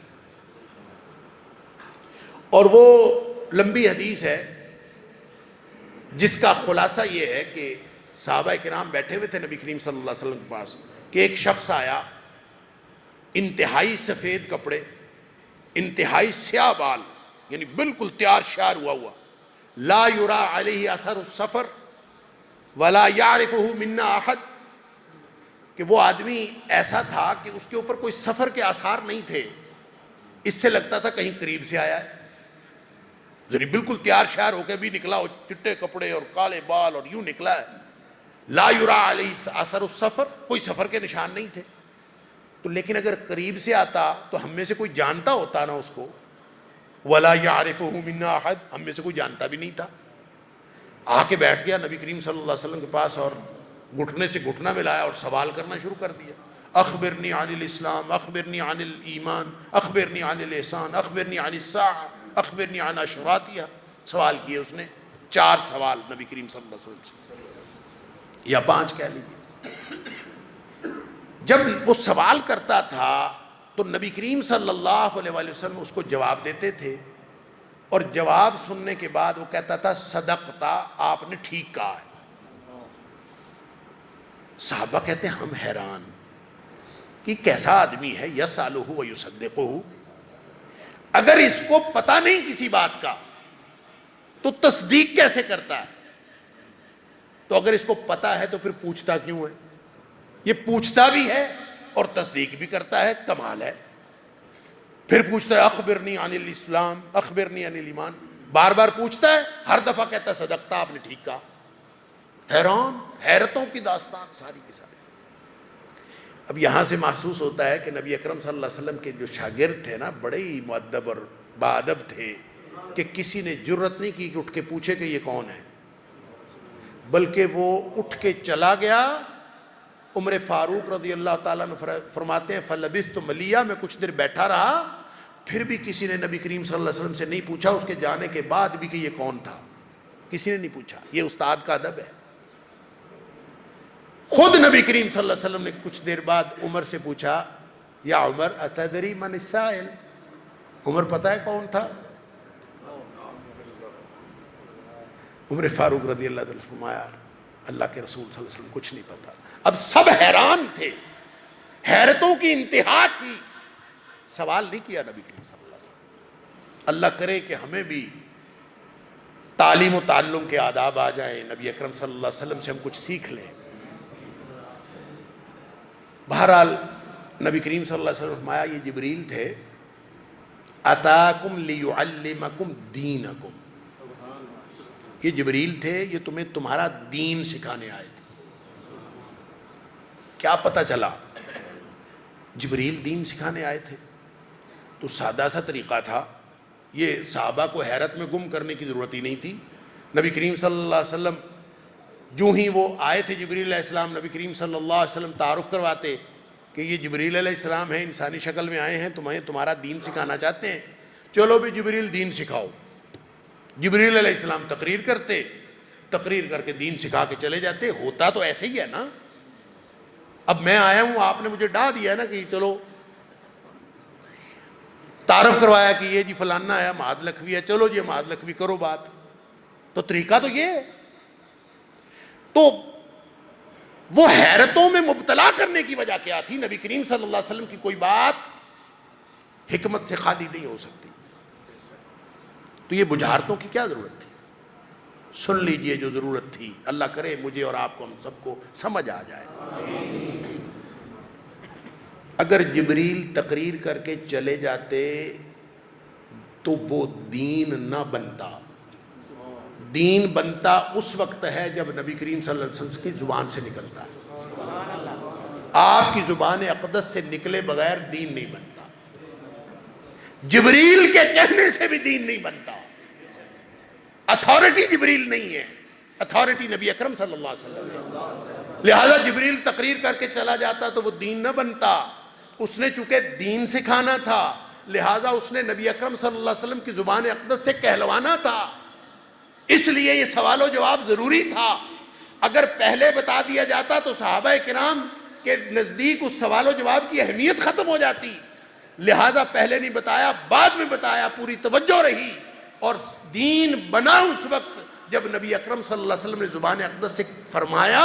اور وہ لمبی حدیث ہے جس کا خلاصہ یہ ہے کہ صحابہ کرام بیٹھے ہوئے تھے نبی کریم صلی اللہ علیہ وسلم کے پاس، کہ ایک شخص آیا، انتہائی سفید کپڑے، انتہائی سیاہ بال، یعنی بالکل تیار شیار ہوا، لا یرا علیہ اثر السفر ولا یعرفہ منا احد، کہ وہ آدمی ایسا تھا کہ اس کے اوپر کوئی سفر کے آثار نہیں تھے، اس سے لگتا تھا کہیں قریب سے آیا ہے، یعنی بالکل تیار شیار ہو کے بھی نکلا، اور چٹے کپڑے اور کالے بال اور یوں نکلا ہے۔ لا یرا علیہ اثر السفر، کوئی سفر کے نشان نہیں تھے، تو لیکن اگر قریب سے آتا تو ہم میں سے کوئی جانتا ہوتا نا اس کو، ولا یعرفہ منا احد، ہم میں سے کوئی جانتا بھی نہیں تھا۔ آ کے بیٹھ گیا نبی کریم صلی اللہ علیہ وسلم کے پاس، اور گھٹنے سے گھٹنا ملایا اور سوال کرنا شروع کر دیا، اخبرنی عن الاسلام، اخبرنی عن الایمان، اخبرنی عن الاحسان، اخبرنی عن الساعہ، اخبرنی عن اشراطیہ۔ سوال کیے اس نے 4 سوال نبی کریم صلی اللہ علیہ وسلم سے، یا 5 کہہ لیجیے۔ جب وہ سوال کرتا تھا تو نبی کریم صلی اللہ علیہ وآلہ وسلم اس کو جواب دیتے تھے، اور جواب سننے کے بعد وہ کہتا تھا صدقتا، آپ نے ٹھیک کہا ہے۔ صحابہ کہتے ہیں ہم حیران کہ کیسا آدمی ہے، یسألہ و یصدقہ، اگر اس کو پتہ نہیں کسی بات کا تو تصدیق کیسے کرتا ہے؟ تو اگر اس کو پتہ ہے تو پھر پوچھتا کیوں ہے؟ یہ پوچھتا بھی ہے اور تصدیق بھی کرتا ہے، کمال ہے۔ پھر پوچھتا ہے اخبرنی عن الاسلام، اخبرنی عن الایمان، بار بار پوچھتا ہے، ہر دفعہ کہتا ہے صدقتا، آپ نے ٹھیک کہا۔ حیران، حیرتوں کی داستان ساری کی ساری۔ اب یہاں سے محسوس ہوتا ہے کہ نبی اکرم صلی اللہ علیہ وسلم کے جو شاگرد تھے نا، بڑے ہی مؤدب اور باادب تھے، کہ کسی نے جرت نہیں کی کہ اٹھ کے پوچھے کہ یہ کون ہے، بلکہ وہ اٹھ کے چلا گیا عمر فاروق رضی اللہ تعالیٰ عنہ فرماتے ہیں فلبثت ملیہ، میں کچھ دیر بیٹھا رہا، پھر بھی کسی نے نبی کریم صلی اللہ علیہ وسلم سے نہیں پوچھا اس کے جانے کے بعد بھی کہ یہ کون تھا، کسی نے نہیں پوچھا۔ یہ استاد کا ادب ہے۔ خود نبی کریم صلی اللہ علیہ وسلم نے کچھ دیر بعد عمر سے پوچھا یا عمر اتدری من السائل، عمر پتہ ہے کون تھا؟ عمر فاروق رضی اللہ عنہ فرمایا اللہ کے رسول صلی اللہ علیہ وسلم کچھ نہیں پتا۔ اب سب حیران تھے، حیرتوں کی انتہا تھی، سوال نہیں کیا نبی کریم صلی اللہ علیہ وسلم۔ اللہ کرے کہ ہمیں بھی تعلیم و تعلم کے آداب آ جائیں، نبی اکرم صلی اللہ علیہ وسلم سے ہم کچھ سیکھ لیں۔ بہرحال نبی کریم صلی اللہ علیہ وسلم فرمایا یہ جبریل تھے، اتاکم لیعلمکم دینکم، یہ جبریل تھے، یہ تمہیں تمہارا دین سکھانے آئے تھے۔ کیا پتہ چلا؟ جبریل دین سکھانے آئے تھے تو سادہ سا طریقہ تھا، یہ صحابہ کو حیرت میں گم کرنے کی ضرورت ہی نہیں تھی۔ نبی کریم صلی اللہ علیہ وسلم جو ہی وہ آئے تھے جبریل علیہ السلام، نبی کریم صلی اللہ علیہ وسلم تعارف کرواتے کہ یہ جبریل علیہ السلام ہیں، انسانی شکل میں آئے ہیں، تمہیں تمہارا دین سکھانا چاہتے ہیں، چلو بھی جبریل دین سکھاؤ۔ جبریل علیہ السلام تقریر کرتے، تقریر کر کے دین سکھا کے چلے جاتے۔ ہوتا تو ایسے ہی ہے نا، اب میں آیا ہوں، آپ نے مجھے ڈا دیا نا کہ چلو تعارف کروایا کہ یہ جی فلانا ہے، معاد لکھوی ہے، چلو جی معاد لکھوی کرو بات، تو طریقہ تو یہ ہے۔ تو وہ حیرتوں میں مبتلا کرنے کی وجہ کیا تھی؟ نبی کریم صلی اللہ علیہ وسلم کی کوئی بات حکمت سے خالی نہیں ہو سکتی، تو یہ بجھارتوں کی کیا ضرورت تھی؟ سن لیجئے جو ضرورت تھی، اللہ کرے مجھے اور آپ کو، ہم سب کو سمجھ آ جائے۔ اگر جبریل تقریر کر کے چلے جاتے تو وہ دین نہ بنتا۔ دین بنتا اس وقت ہے جب نبی کریم صلی اللہ علیہ وسلم کی زبان سے نکلتا ہے۔ آپ کی زبان اقدس سے نکلے بغیر دین نہیں بنتا، جبریل کے کہنے سے بھی دین نہیں بنتا۔ اتھارٹی جبریل نہیں ہے، اتھارٹی نبی اکرم صلی اللہ علیہ وسلم ہے۔ لہذا جبریل تقریر کر کے چلا جاتا تو وہ دین نہ بنتا۔ اس نے چونکہ دین سکھانا تھا، لہذا اس نے نبی اکرم صلی اللہ علیہ وسلم کی زبان اقدس سے کہلوانا تھا، اس لیے یہ سوال و جواب ضروری تھا۔ اگر پہلے بتا دیا جاتا تو صحابہ کرام کے نزدیک اس سوال و جواب کی اہمیت ختم ہو جاتی، لہذا پہلے نہیں بتایا، بعد میں بتایا، پوری توجہ رہی، اور دین بنا اس وقت جب نبی اکرم صلی اللہ علیہ وسلم نے زبان اقدس سے فرمایا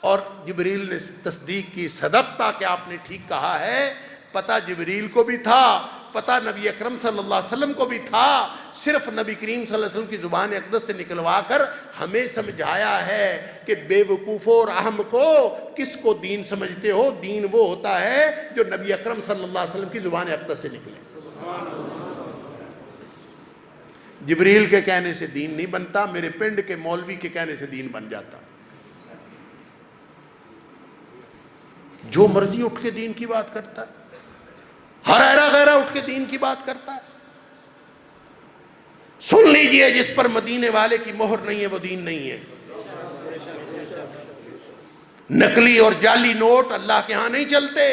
اور جبریل نے تصدیق کی، صدقتا کہ آپ نے ٹھیک کہا ہے۔ پتہ جبریل کو بھی تھا، پتہ نبی اکرم صلی اللہ علیہ وسلم کو بھی تھا، صرف نبی کریم صلی اللہ علیہ وسلم کی زبان اقدس سے نکلوا کر ہمیں سمجھایا ہے کہ بے وقوفوں اور اہم کو کس کو دین سمجھتے ہو، دین وہ ہوتا ہے جو نبی اکرم صلی اللہ علیہ وسلم کی زبان اقدس سے نکلے۔ جبریل کے کہنے سے دین نہیں بنتا، میرے پنڈ کے مولوی کے کہنے سے دین بن جاتا۔ جو مرضی اٹھ کے دین کی بات کرتا ہے، ہر ایرا غیرہ اٹھ کے دین کی بات کرتا ہے۔ سن لیجئے، جس پر مدینے والے کی مہر نہیں ہے وہ دین نہیں ہے۔ نقلی اور جعلی نوٹ اللہ کے ہاں نہیں چلتے۔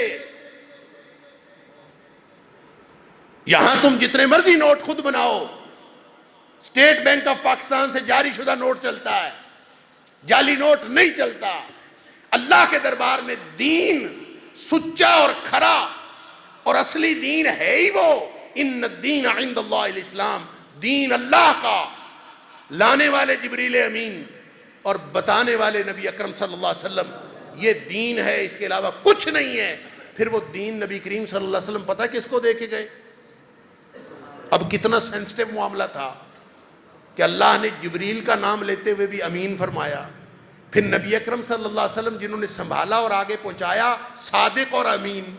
یہاں تم جتنے مرضی نوٹ خود بناؤ، اسٹیٹ بینک آف پاکستان سے جاری شدہ نوٹ چلتا ہے، جعلی نوٹ نہیں چلتا۔ اللہ کے دربار میں دین سچا اور کھرا اور اصلی دین ہے ہی وہ، ان الدین عند اللہ الاسلام، دین اللہ کا لانے والے جبریل امین اور بتانے والے نبی اکرم صلی اللہ علیہ وسلم، یہ دین ہے، اس کے علاوہ کچھ نہیں ہے۔ پھر وہ دین نبی کریم صلی اللہ علیہ وسلم پتہ کس کو دے کے گئے؟ اب کتنا سینسٹیو معاملہ تھا کہ اللہ نے جبریل کا نام لیتے ہوئے بھی امین فرمایا، پھر نبی اکرم صلی اللہ علیہ وسلم جنہوں نے سنبھالا اور آگے پہنچایا صادق اور امین،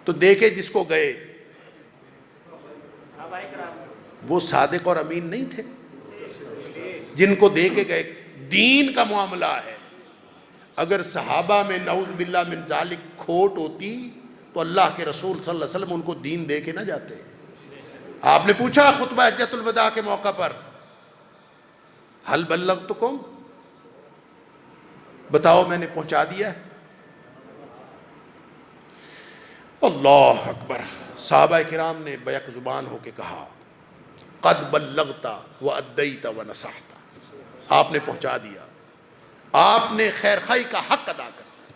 تو دے کے جس کو گئے وہ صادق اور امین نہیں تھے جن کو دے کے گئے۔ دین کا معاملہ ہے، اگر صحابہ میں نعوذ باللہ من ذالک کھوٹ ہوتی تو اللہ کے رسول صلی اللہ علیہ وسلم ان کو دین دے کے نہ جاتے۔ آپ نے پوچھا خطبہ حجۃ الوداع کے موقع پر، حل بلغتکم، بتاؤ میں نے پہنچا دیا؟ اللہ اکبر. صحابہ کرام نے بیک زبان ہو کے کہا قد بلغت وادیت ونصحت. آپ نے پہنچا دیا، آپ نے خیر خائی کا حق ادا کر دیا.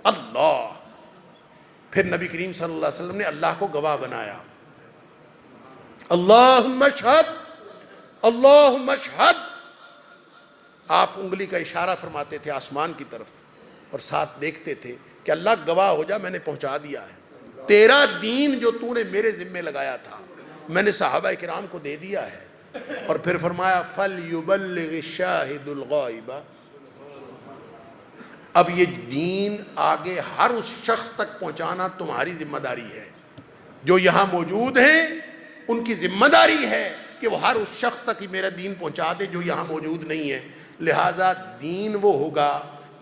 اللہ. پھر نبی کریم صلی اللہ علیہ وسلم نے اللہ کو گواہ بنایا. اللہم اشہد اللہم اشہد. آپ انگلی کا اشارہ فرماتے تھے آسمان کی طرف اور ساتھ دیکھتے تھے کہ اللہ گواہ ہو جا، میں نے پہنچا دیا ہے. تیرا دین جو تو نے میرے ذمے لگایا تھا میں نے صحابہ کرام کو دے دیا ہے. اور پھر فرمایا فَلْيُبَلِّغِ الشَّاهِدُ الْغَائِبَ. اب یہ دین آگے ہر اس شخص تک پہنچانا تمہاری ذمہ داری ہے. جو یہاں موجود ہیں ان کی ذمہ داری ہے کہ وہ ہر اس شخص تک ہی میرا دین پہنچا دے جو یہاں موجود نہیں ہے. لہٰذا دین وہ ہوگا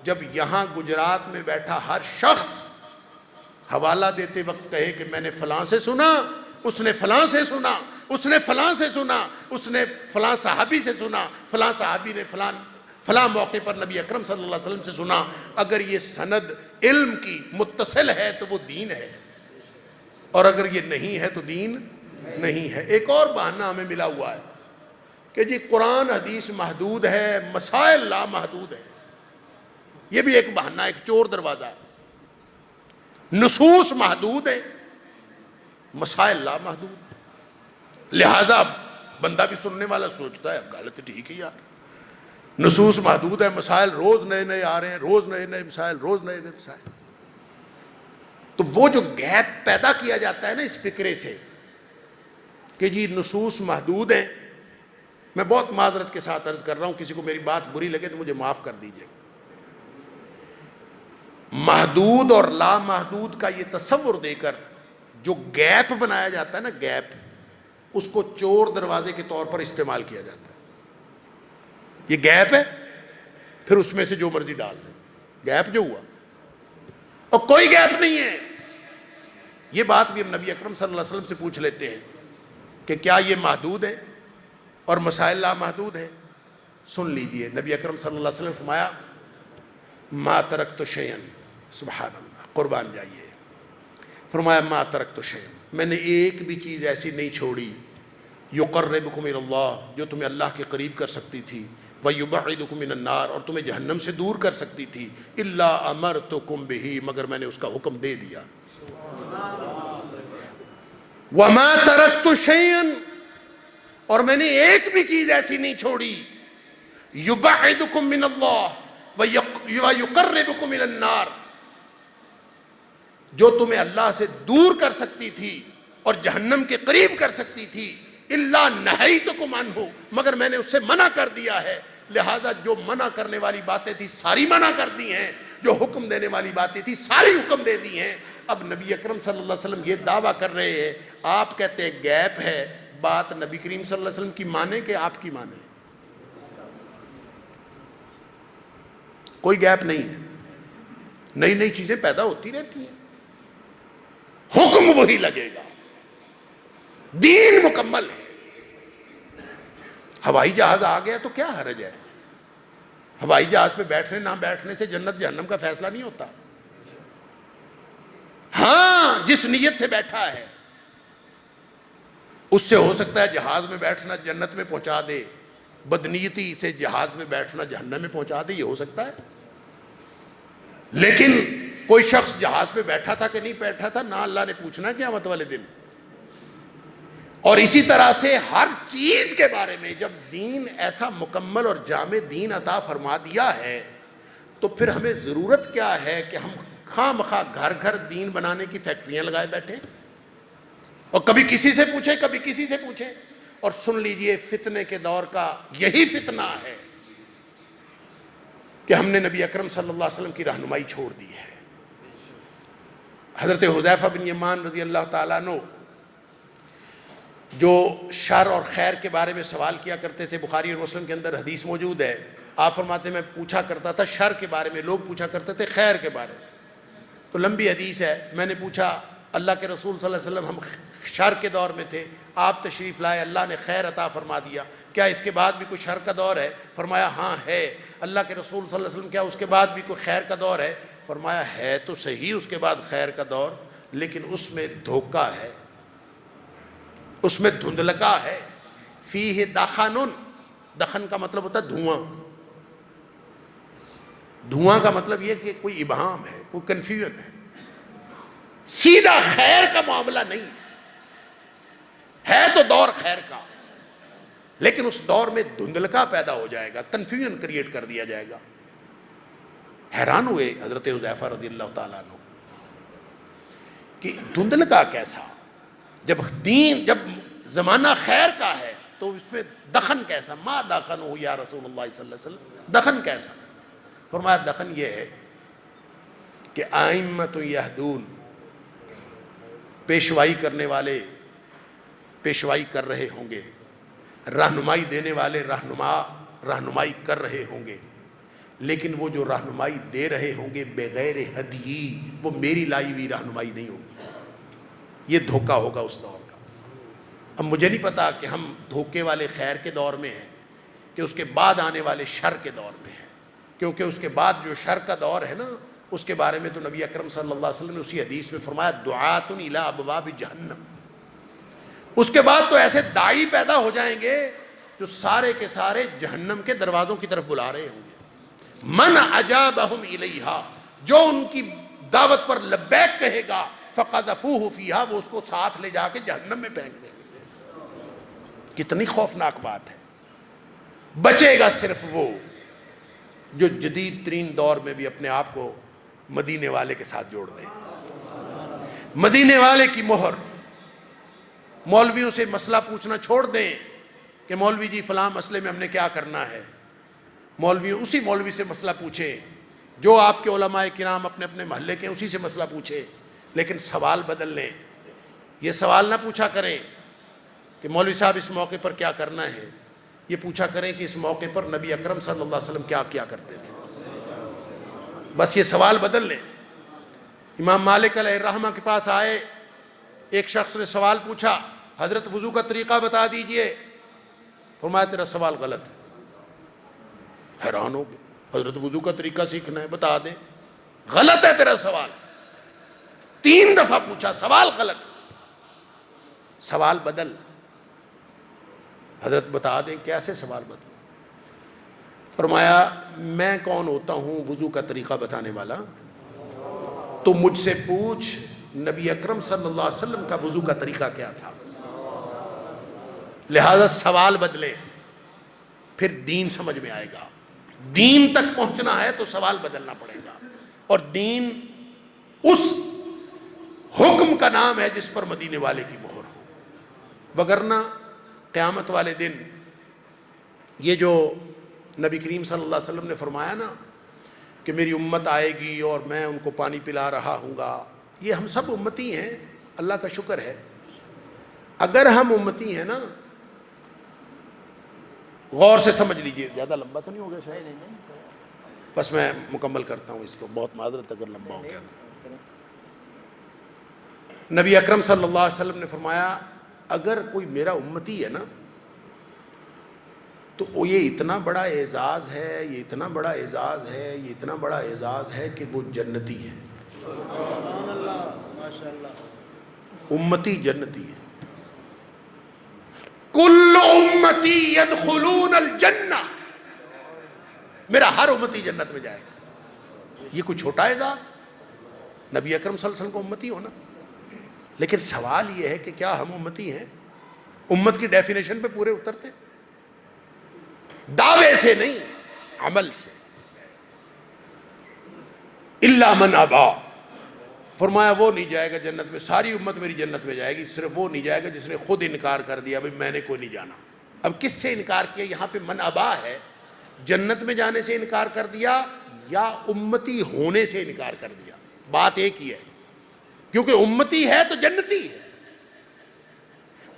جب یہاں گجرات میں بیٹھا ہر شخص حوالہ دیتے وقت کہے کہ میں نے فلاں سے سنا، اس نے فلاں سے سنا، اس نے فلاں سے سنا، اس نے فلاں صحابی سے سنا، فلاں صحابی نے فلاں موقع پر نبی اکرم صلی اللہ علیہ وسلم سے سنا. اگر یہ سند علم کی متصل ہے تو وہ دین ہے، اور اگر یہ نہیں ہے تو دین نہیں ہے. ایک اور بہانہ ہمیں ملا ہوا ہے کہ جی قرآن حدیث محدود ہے، مسائل لامحدود ہے. یہ بھی ایک بہانہ، ایک چور دروازہ ہے. نصوص محدود ہے، مسائل لامحدود. لہذا بندہ بھی سننے والا سوچتا ہے غلط ٹھیک ہے یار، نصوص محدود ہے، مسائل روز نئے نئے آ رہے ہیں، روز نئے نئے مسائل، روز نئے نئے مسائل. تو وہ جو گیپ پیدا کیا جاتا ہے نا اس فکرے سے کہ جی نصوص محدود ہیں. میں بہت معذرت کے ساتھ عرض کر رہا ہوں، کسی کو میری بات بری لگے تو مجھے معاف کر دیجیے. محدود اور لامحدود کا یہ تصور دے کر جو گیپ بنایا جاتا ہے نا، گیپ، اس کو چور دروازے کے طور پر استعمال کیا جاتا ہے. یہ گیپ ہے، پھر اس میں سے جو مرضی ڈال دیں. گیپ جو ہوا اور کوئی گیپ نہیں ہے. یہ بات بھی ہم نبی اکرم صلی اللہ علیہ وسلم سے پوچھ لیتے ہیں کہ کیا یہ محدود ہے اور مسائل لامحدود ہے؟ سن لیجئے. نبی اکرم صلی اللہ علیہ وسلم فرمایا ما ترکت شیئا. سبحان اللہ، قربان جائیے. فرمایا ما ترکت شیئا، میں نے ایک بھی چیز ایسی نہیں چھوڑی یقربکم الی اللہ، جو تمہیں اللہ کے قریب کر سکتی تھی، ویبعدکم من النار، اور تمہیں جہنم سے دور کر سکتی تھی، الا امرتکم بہ، مگر میں نے اس کا حکم دے دیا. وما ترکت شیئا، اور میں نے ایک بھی چیز ایسی نہیں چھوڑی یبعدکم من اللہ ویقربکم الی النار، جو تمہیں اللہ سے دور کر سکتی تھی اور جہنم کے قریب کر سکتی تھی، الا نہیتکم عنہ، مگر میں نے اس سے منع کر دیا ہے. لہٰذا جو منع کرنے والی باتیں تھی ساری منع کر دی ہیں، جو حکم دینے والی باتیں تھی ساری حکم دے دی ہیں. اب نبی اکرم صلی اللہ علیہ وسلم یہ دعویٰ کر رہے ہیں، آپ کہتے ہیں گیپ ہے. بات نبی کریم صلی اللہ علیہ وسلم کی مانے کہ آپ کی مانے؟ کوئی گیپ نہیں ہے. نئی نئی چیزیں پیدا ہوتی رہتی ہیں، حکم وہی لگے گا، دین مکمل ہے. ہوائی جہاز آ گیا تو کیا حرج ہے؟ ہوائی جہاز پہ بیٹھنے نہ بیٹھنے سے جنت جہنم کا فیصلہ نہیں ہوتا. ہاں، جس نیت سے بیٹھا ہے اس سے ہو سکتا ہے جہاز میں بیٹھنا جنت میں پہنچا دے، بدنیتی سے جہاز میں بیٹھنا جہنم میں پہنچا دے، یہ ہو سکتا ہے. لیکن کوئی شخص جہاز پہ بیٹھا تھا کہ نہیں بیٹھا تھا، نہ اللہ نے پوچھنا قیامت والے دن. اور اسی طرح سے ہر چیز کے بارے میں جب دین ایسا مکمل اور جامع دین عطا فرما دیا ہے تو پھر ہمیں ضرورت کیا ہے کہ ہم خواہ مخواہ گھر گھر دین بنانے کی فیکٹریاں لگائے بیٹھے اور کبھی کسی سے پوچھیں کبھی کسی سے پوچھیں. اور سن لیجئے، فتنے کے دور کا یہی فتنہ ہے کہ ہم نے نبی اکرم صلی اللہ علیہ وسلم کی رہنمائی چھوڑ دی ہے. حضرت حذیفہ بن یمان رضی اللہ تعالیٰ عنہ جو شر اور خیر کے بارے میں سوال کیا کرتے تھے، بخاری اور مسلم کے اندر حدیث موجود ہے. آپ فرماتے ہیں میں پوچھا کرتا تھا شر کے بارے میں، لوگ پوچھا کرتے تھے خیر کے بارے میں. تو لمبی حدیث ہے. میں نے پوچھا اللہ کے رسول صلی اللہ علیہ وسلم، ہم شر کے دور میں تھے، آپ تشریف لائے، اللہ نے خیر عطا فرما دیا، کیا اس کے بعد بھی کوئی شر کا دور ہے؟ فرمایا ہاں ہے۔ اللہ کے رسول صلی اللہ علیہ وسلم کیا اس کے بعد بھی کوئی خیر کا دور ہے؟ فرمایا ہے تو صحیح اس کے بعد خیر کا دور، لیکن اس میں دھوکہ ہے، اس میں دھندلکا ہے۔ فیہ دخن، دخن کا مطلب ہوتا ہے دھواں، دھواں کا مطلب یہ کہ کوئی ابہام ہے، کوئی کنفیوژن ہے، سیدھا خیر کا معاملہ نہیں ہے تو دور خیر کا، لیکن اس دور میں دھندلکا پیدا ہو جائے گا، کنفیوژن کریٹ کر دیا جائے گا۔ حیران ہوئے حضرت حذیفہ رضی اللہ تعالیٰ عنہ کہ دھندلکا کیسا، جب دین، جب زمانہ خیر کا ہے تو اس میں دخن کیسا؟ ما دخن ہو یا رسول اللہ صلی اللہ علیہ وسلم، دخن کیسا؟ فرمایا دخن یہ ہے کہ ائمۃ یہدون، پیشوائی کرنے والے پیشوائی کر رہے ہوں گے، رہنمائی دینے والے رہنمائی کر رہے ہوں گے، لیکن وہ جو رہنمائی دے رہے ہوں گے بغیر ہدی، وہ میری لائی ہوئی رہنمائی نہیں ہوگی۔ یہ دھوکہ ہوگا اس دور کا۔ اب مجھے نہیں پتا کہ ہم دھوکے والے خیر کے دور میں ہیں کہ اس کے بعد آنے والے شر کے دور میں ہیں، کیونکہ اس کے بعد جو شر کا دور ہے نا، اس کے بارے میں تو نبی اکرم صلی اللہ علیہ وسلم نے اسی حدیث میں فرمایا دعات الی ابواب جہنم، اس کے بعد تو ایسے داعی پیدا ہو جائیں گے جو سارے کے سارے جہنم کے دروازوں کی طرف بلا رہے ہوں گے۔ من اجابہم الیہا، جو ان کی دعوت پر لبیک کہے گا، فقذفوہ فیہا، وہ اس کو ساتھ لے جا کے جہنم میں پھینک دیں گے۔ کتنی خوفناک بات ہے۔ بچے گا صرف وہ جو جدید ترین دور میں بھی اپنے آپ کو مدینے والے کے ساتھ جوڑ دیں، مدینے والے کی مہر۔ مولویوں سے مسئلہ پوچھنا چھوڑ دیں کہ مولوی جی فلاں مسئلے میں ہم نے کیا کرنا ہے۔ اسی مولوی سے مسئلہ پوچھیں جو آپ کے علماء کرام اپنے اپنے محلے کے، اسی سے مسئلہ پوچھیں، لیکن سوال بدل لیں۔ یہ سوال نہ پوچھا کریں کہ مولوی صاحب اس موقع پر کیا کرنا ہے، یہ پوچھا کریں کہ اس موقع پر نبی اکرم صلی اللہ علیہ وسلم کیا کیا کرتے تھے۔ بس یہ سوال بدل لیں۔ امام مالک علیہ الرحمہ کے پاس آئے، ایک شخص نے سوال پوچھا، حضرت وضو کا طریقہ بتا دیجئے۔ فرمایا تیرا سوال غلط ہے۔ حیران ہو گئے، حضرت وضو کا طریقہ سیکھنا ہے، بتا دیں، غلط ہے تیرا سوال۔ 3 دفعہ پوچھا، سوال غلط، سوال بدل۔ حضرت بتا دیں کیسے سوال بدل؟ فرمایا میں کون ہوتا ہوں وضو کا طریقہ بتانے والا؟ تو مجھ سے پوچھ نبی اکرم صلی اللہ علیہ وسلم کا وضو کا طریقہ کیا تھا۔ لہذا سوال بدلے، پھر دین سمجھ میں آئے گا۔ دین تک پہنچنا ہے تو سوال بدلنا پڑے گا، اور دین اس حکم کا نام ہے جس پر مدینے والے کی مہر ہو۔ وگرنہ قیامت والے دن یہ جو نبی کریم صلی اللہ علیہ وسلم نے فرمایا نا کہ میری امت آئے گی اور میں ان کو پانی پلا رہا ہوں گا، یہ ہم سب امتی ہیں، اللہ کا شکر ہے۔ اگر ہم امتی ہیں نا، غور سے سمجھ لیجئے، زیادہ لمبا تو نہیں ہو گیا شاید، بس میں مکمل کرتا ہوں اس کو، بہت معذرت اگر لمبا ہو گیا تو۔ نبی اکرم صلی اللہ علیہ وسلم نے فرمایا اگر کوئی میرا امتی ہے نا تو یہ اتنا بڑا اعزاز ہے، یہ اتنا بڑا اعزاز ہے، یہ اتنا بڑا اعزاز ہے کہ وہ جنتی ہے۔ سبحان اللہ، ماشاءاللہ، امتی جنتی ہے۔ کل امتی یدخلون الجنہ، میرا ہر امتی جنت میں جائے گا۔ یہ کوئی چھوٹا اعزاز؟ نبی اکرم صلی اللہ علیہ وسلم کو امتی ہونا۔ لیکن سوال یہ ہے کہ کیا ہم امتی ہیں؟ امت کی ڈیفینیشن پہ پورے اترتے؟ دعوے سے نہیں، عمل سے۔ الا من ابا، فرمایا وہ نہیں جائے گا جنت میں، ساری امت میری جنت میں جائے گی، صرف وہ نہیں جائے گا جس نے خود انکار کر دیا، بھئی میں نے کوئی نہیں جانا۔ اب کس سے انکار کیا؟ یہاں پہ من ابا ہے، جنت میں جانے سے انکار کر دیا یا امتی ہونے سے انکار کر دیا، بات ایک ہی ہے، کیونکہ امتی ہے تو جنتی ہے۔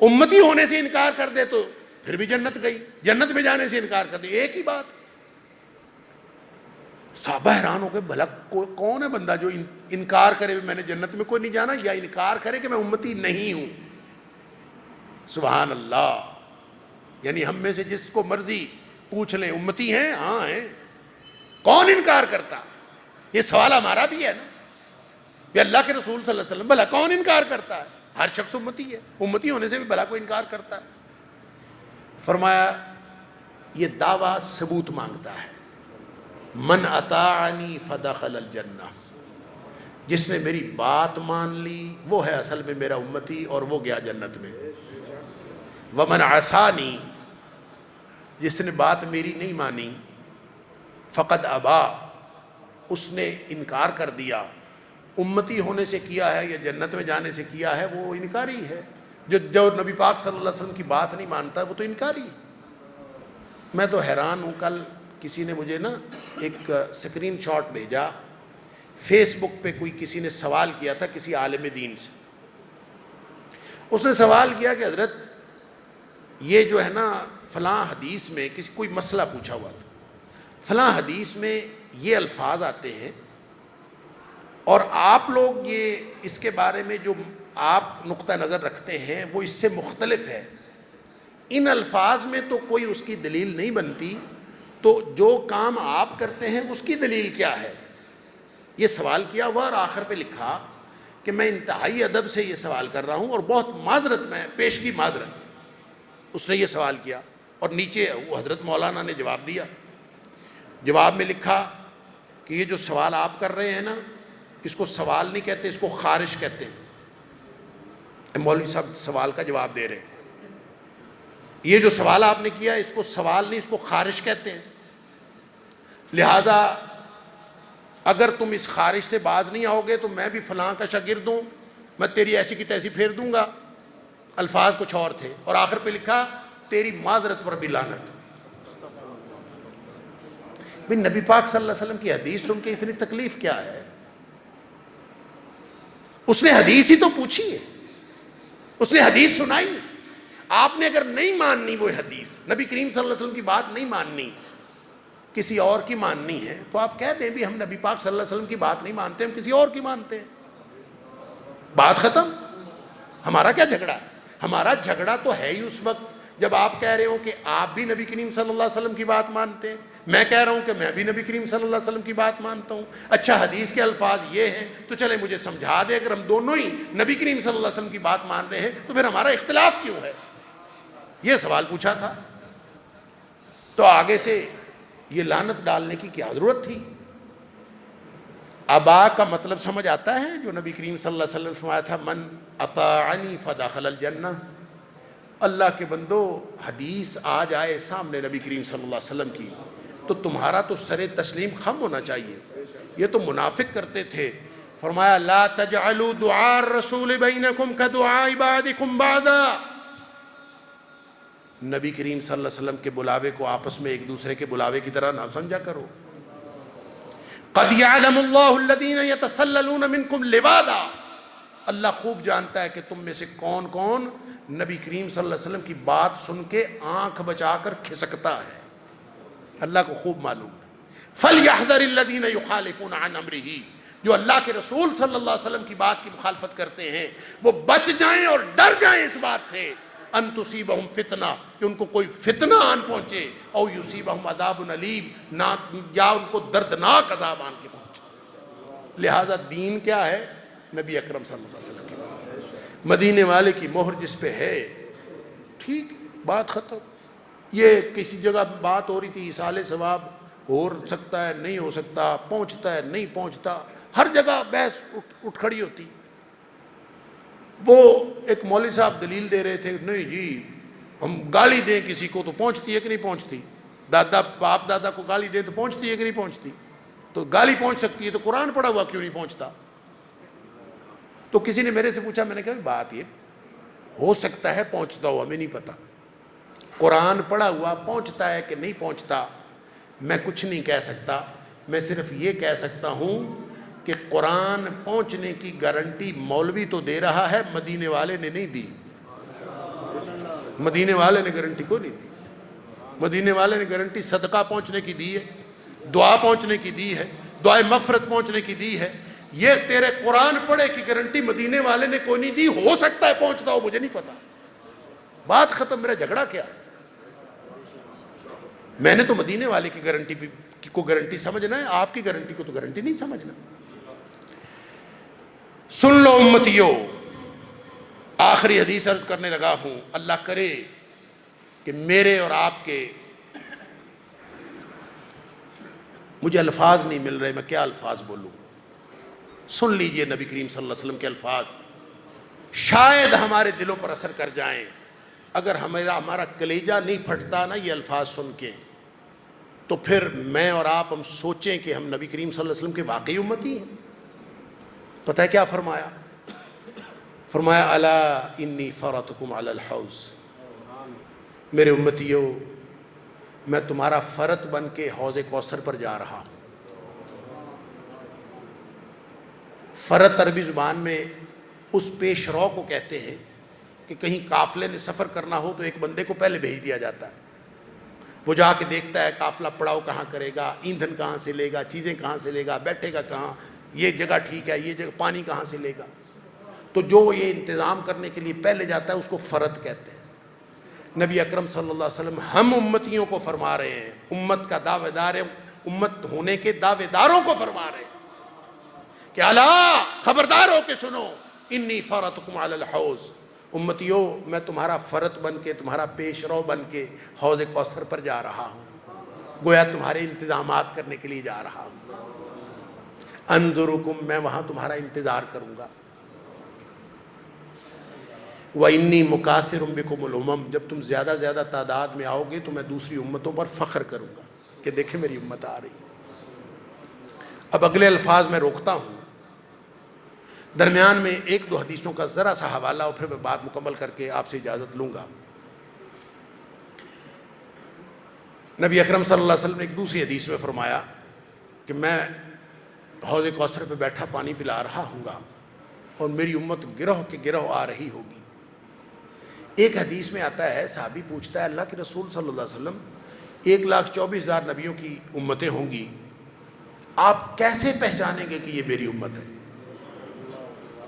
امتی ہونے سے انکار کر دے تو پھر بھی جنت گئی، جنت میں جانے سے انکار کر دے، ایک ہی بات۔ صحابہ حیران ہو گئے، بھلا کون ہے بندہ جو انکار کرے میں نے جنت میں کوئی نہیں جانا، یا انکار کرے کہ میں امتی نہیں ہوں۔ سبحان اللہ. یعنی ہم میں سے جس کو مرضی پوچھ لیں امتی ہیں؟ ہاں ہیں. کون انکار کرتا؟ یہ سوال ہمارا بھی ہے نا کہ اللہ کے رسول صلی اللہ علیہ وسلم بھلا کون انکار کرتا ہے؟ ہر شخص امتی ہے. امتی ہونے سے بھی بھلا کوئی انکار کرتا ہے؟ فرمایا یہ دعویٰ ثبوت مانگتا ہے. من اطاعنی فدخل الجنہ، جس نے میری بات مان لی وہ ہے اصل میں میرا امتی اور وہ گیا جنت میں. ومن عصانی، جس نے بات میری نہیں مانی، فقد ابا، اس نے انکار کر دیا. امتی ہونے سے کیا ہے یا جنت میں جانے سے کیا ہے وہ انکاری ہے. جو نبی پاک صلی اللہ علیہ وسلم کی بات نہیں مانتا وہ تو انکاری ہے. میں تو حیران ہوں، کل کسی نے مجھے نا ایک سکرین شاٹ بھیجا، فیس بک پہ کوئی کسی نے سوال کیا تھا کسی عالم دین سے. اس نے سوال کیا کہ حضرت یہ جو ہے نا فلاں حدیث میں کسی کوئی مسئلہ پوچھا ہوا تھا، فلاں حدیث میں یہ الفاظ آتے ہیں اور آپ لوگ یہ اس کے بارے میں جو آپ نقطہ نظر رکھتے ہیں وہ اس سے مختلف ہے. ان الفاظ میں تو کوئی اس کی دلیل نہیں بنتی، تو جو کام آپ کرتے ہیں اس کی دلیل کیا ہے؟ یہ سوال کیا ہوا اور آخر پہ لکھا کہ میں انتہائی ادب سے یہ سوال کر رہا ہوں اور بہت معذرت، میں پیشگی معذرت. اس نے یہ سوال کیا اور نیچے وہ حضرت مولانا نے جواب دیا. جواب میں لکھا کہ یہ جو سوال آپ کر رہے ہیں نا، اس کو سوال نہیں کہتے، اس کو خارش کہتے ہیں. مولوی صاحب سوال کا جواب دے رہے ہیں. یہ جو سوال آپ نے کیا اس کو سوال نہیں، اس کو خارش کہتے ہیں. لہذا اگر تم اس خارش سے باز نہیں آؤ گے تو میں بھی فلاں کا شاگرد ہوں، میں تیری ایسی کی تیسی پھیر دوں گا. الفاظ کچھ اور تھے اور آخر پہ لکھا تیری معذرت پر بھی لعنت. بھئی نبی پاک صلی اللہ علیہ وسلم کی حدیث سن کے اتنی تکلیف کیا ہے؟ اس نے حدیث ہی تو پوچھی ہے، اس نے حدیث سنائی. آپ نے اگر نہیں ماننی وہ حدیث، نبی کریم صلی اللہ علیہ وسلم کی بات نہیں ماننی، کسی اور کی ماننی ہے، تو آپ کہہ دیں بھی ہم نبی پاک صلی اللہ علیہ وسلم کی بات نہیں مانتے، ہم کسی اور کی مانتے ہیں. بات ختم. ہمارا کیا جھگڑا ہے؟ ہمارا جھگڑا تو ہے ہی اس وقت جب آپ کہہ رہے ہو کہ آپ بھی نبی کریم صلی اللہ علیہ وسلم کی بات مانتے ہیں، میں کہہ رہا ہوں کہ میں بھی نبی کریم صلی اللہ علیہ وسلم کی بات مانتا ہوں. اچھا حدیث کے الفاظ یہ ہیں تو چلے مجھے سمجھا دے، اگر ہم دونوں ہی نبی کریم صلی اللہ علیہ وسلم کی بات مان رہے ہیں تو پھر ہمارا اختلاف کیوں ہے؟ یہ سوال پوچھا تھا. تو آگے سے یہ لعنت ڈالنے کی کیا ضرورت تھی؟ ابا کا مطلب سمجھ آتا ہے جو نبی کریم صلی اللہ علیہ وسلم نے فرمایا تھا من اطاعنی فدخل الجنہ. اللہ کے بندو حدیث آ جائے سامنے نبی کریم صلی اللہ علیہ وسلم کی تو تمہارا تو سر تسلیم خم ہونا چاہیے. یہ تو منافق کرتے تھے. فرمایا لا تجعلوا دعاء الرسول بینکم کدعاء بعضکم بعضا. نبی کریم صلی اللہ علیہ وسلم کے بلاوے کو آپس میں ایک دوسرے کے بلاوے کی طرح نہ سمجھا کرو. قد یعلم اللہ الذین یتسللون منکم لواذا. اللہ خوب جانتا ہے کہ تم میں سے کون کون نبی کریم صلی اللہ علیہ وسلم کی بات سن کے آنکھ بچا کر کھسکتا ہے. اللہ کو خوب معلوم. فَلْيَحْذَرِ الَّذِينَ يُخَالِفُونَ عَنْ أَمْرِهِ. جو اللہ کے رسول صلی اللہ علیہ وسلم کی بات کی مخالفت کرتے ہیں وہ بچ جائیں اور ڈر جائیں اس بات سے ان تصیبہم فتنہ، کہ ان کو کوئی فتنہ آن پہنچے، او یصیبہم عذاب علیم، یا ان کو دردناک عذاب آن کے پہنچے. لہذا دین کیا ہے؟ نبی اکرم صلی اللہ علیہ وسلم کی بات، مدینے والے کی مہر جس پہ ہے، ٹھیک، بات ختم. یہ کسی جگہ بات ہو رہی تھی ایصال ثواب ہو سکتا ہے نہیں ہو سکتا، پہنچتا ہے نہیں پہنچتا، ہر جگہ بحث اٹھ کھڑی ہوتی. وہ ایک مولوی صاحب دلیل دے رہے تھے، نہیں جی ہم گالی دیں کسی کو تو پہنچتی ہے کہ نہیں پہنچتی، دادا باپ دادا کو گالی دیں تو پہنچتی ہے کہ نہیں پہنچتی، تو گالی پہنچ سکتی ہے تو قرآن پڑھا ہوا کیوں نہیں پہنچتا. تو کسی نے میرے سے پوچھا، میں نے کہا بات یہ ہو سکتا ہے پہنچتا ہوا، ہمیں نہیں پتا. قرآن پڑھا ہوا پہنچتا ہے کہ نہیں پہنچتا میں کچھ نہیں کہہ سکتا. میں صرف یہ کہہ سکتا ہوں کہ قرآن پہنچنے کی گارنٹی مولوی تو دے رہا ہے، مدینے والے نے نہیں دی. مدینے والے نے گارنٹی کو نہیں دی. مدینے والے نے گارنٹی صدقہ پہنچنے کی دی ہے، دعا پہنچنے کی دی ہے، دعائے مغفرت پہنچنے کی دی ہے. یہ تیرے قرآن پڑھے کی گارنٹی مدینے والے نے کوئی نہیں دی. ہو سکتا ہے پہنچتا ہو، مجھے نہیں پتا. بات ختم، میرا جھگڑا کیا؟ میں نے تو مدینے والے کی گارنٹی کو گارنٹی سمجھنا ہے، آپ کی گارنٹی کو تو گارنٹی نہیں سمجھنا۔ سن لو امتیو، آخری حدیث عرض کرنے لگا ہوں، اللہ کرے کہ میرے اور آپ کے، مجھے الفاظ نہیں مل رہے، میں کیا الفاظ بولوں، سن لیجئے نبی کریم صلی اللہ علیہ وسلم کے الفاظ، شاید ہمارے دلوں پر اثر کر جائیں۔ اگر ہمارا کلیجہ نہیں پھٹتا نا یہ الفاظ سن کے، تو پھر میں اور آپ ہم سوچیں کہ ہم نبی کریم صلی اللہ علیہ وسلم کے واقعی امتی ہیں۔ پتہ ہے کیا فرمایا؟ فرمایا الا انی فرطکم علی الحوض، میرے امتیو میں تمہارا فرط بن کے حوض کوثر پر جا رہا ہوں۔ فرط عربی زبان میں اس پیش رو کو کہتے ہیں کہ کہیں قافلے نے سفر کرنا ہو تو ایک بندے کو پہلے بھیج دیا جاتا ہے، وہ جا کے دیکھتا ہے قافلہ پڑاؤ کہاں کرے گا، ایندھن کہاں سے لے گا، چیزیں کہاں سے لے گا، بیٹھے گا کہاں، یہ جگہ ٹھیک ہے، یہ جگہ پانی کہاں سے لے گا، تو جو یہ انتظام کرنے کے لیے پہلے جاتا ہے اس کو فرط کہتے ہیں۔ نبی اکرم صلی اللہ علیہ وسلم ہم امتیوں کو فرما رہے ہیں، امت کا دعوے دار، امت ہونے کے دعوے داروں کو فرما رہے ہیں کہ الا خبردار ہو کے سنو، انی فرطکم علی الحوض، امتیو میں تمہارا فرط بن کے، تمہارا پیش رو بن کے حوض کوثر پر جا رہا ہوں، گویا تمہارے انتظامات کرنے کے لیے جا رہا ہوں۔ انظرکم، میں وہاں تمہارا انتظار کروں گا۔ وَإِنِّي مُكَاثِرٌ بِكُمُ الْأُمَمَ، جب تم زیادہ زیادہ تعداد میں آؤ گے تو میں دوسری امتوں پر فخر کروں گا کہ دیکھیں میری امت آ رہی۔ اب اگلے الفاظ میں روکتا ہوں، درمیان میں ایک دو حدیثوں کا ذرا سا حوالہ اور پھر میں بات مکمل کر کے آپ سے اجازت لوں گا۔ نبی اکرم صلی اللہ علیہ وسلم نے ایک دوسری حدیث میں فرمایا کہ میں حوض کوثر پہ بیٹھا پانی پلا رہا ہوں گا اور میری امت گروہ کے گروہ آ رہی ہوگی۔ ایک حدیث میں آتا ہے، صحابی پوچھتا ہے اللہ کے رسول صلی اللہ علیہ وسلم 1,24,000 نبیوں کی امتیں ہوں گی، آپ کیسے پہچانیں گے کہ یہ میری امت ہے؟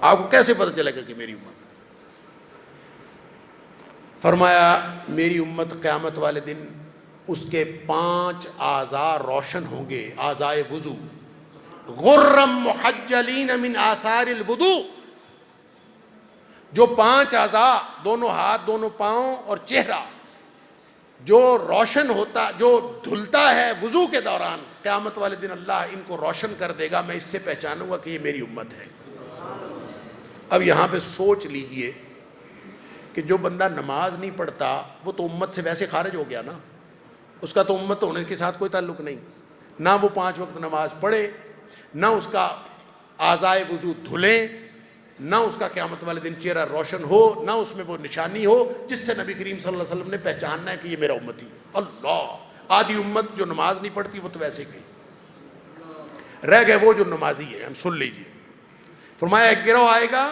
آپ کو کیسے پتہ چلے گا کہ میری امت؟ فرمایا میری امت قیامت والے دن اس کے 5 اعضاء روشن ہوں گے، اعضائے وضو، غرم محجلین من آثار الوضوء، جو 5 اعضاء، دونوں ہاتھ، دونوں پاؤں اور چہرہ، جو روشن ہوتا، جو دھلتا ہے وضو کے دوران، قیامت والے دن اللہ ان کو روشن کر دے گا، میں اس سے پہچانوں گا کہ یہ میری امت ہے۔ اب یہاں پہ سوچ لیجئے کہ جو بندہ نماز نہیں پڑھتا وہ تو امت سے ویسے خارج ہو گیا نا، اس کا تو امت ہونے کے ساتھ کوئی تعلق نہیں، نہ وہ 5 وقت نماز پڑھے، نہ اس کا اعضائے وضو دھلیں، نہ اس کا قیامت والے دن چہرہ روشن ہو، نہ اس میں وہ نشانی ہو جس سے نبی کریم صلی اللہ علیہ وسلم نے پہچاننا ہے کہ یہ میرا امتی ہے۔ اللہ، آدھی امت جو نماز نہیں پڑھتی وہ تو ویسے گئی، رہ گئے وہ جو نمازی ہے۔ ہم سن لیجئے، فرمایا ایک گروہ آئے گا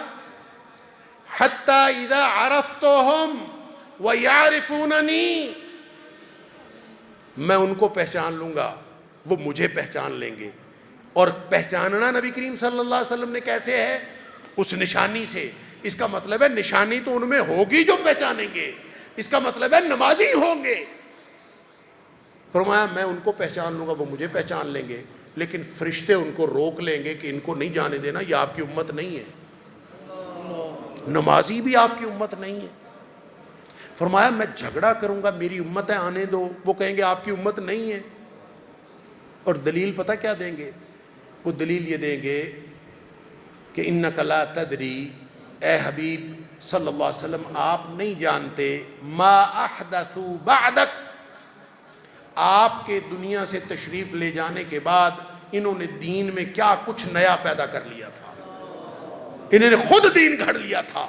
حتی اذا عرفتہم ویعرفوننی، میں ان کو پہچان لوں گا، وہ مجھے پہچان لیں گے۔ اور پہچاننا نبی کریم صلی اللہ علیہ وسلم نے کیسے ہے؟ اس نشانی سے۔ اس کا مطلب ہے نشانی تو ان میں ہوگی جو پہچانیں گے، اس کا مطلب ہے نمازی ہوں گے۔ فرمایا میں ان کو پہچان لوں گا، وہ مجھے پہچان لیں گے، لیکن فرشتے ان کو روک لیں گے کہ ان کو نہیں جانے دینا، یہ آپ کی امت نہیں ہے، نمازی بھی آپ کی امت نہیں ہے۔ فرمایا میں جھگڑا کروں گا، میری امت ہے آنے دو، وہ کہیں گے آپ کی امت نہیں ہے۔ اور دلیل پتہ کیا دیں گے؟ وہ دلیل یہ دیں گے کہ انک لا تدری، اے حبیب صلی اللہ علیہ وسلم آپ نہیں جانتے، ما احدثوا بعدک، آپ کے دنیا سے تشریف لے جانے کے بعد انہوں نے دین میں کیا کچھ نیا پیدا کر لیا تھا، انہوں نے خود دین گھڑ لیا تھا،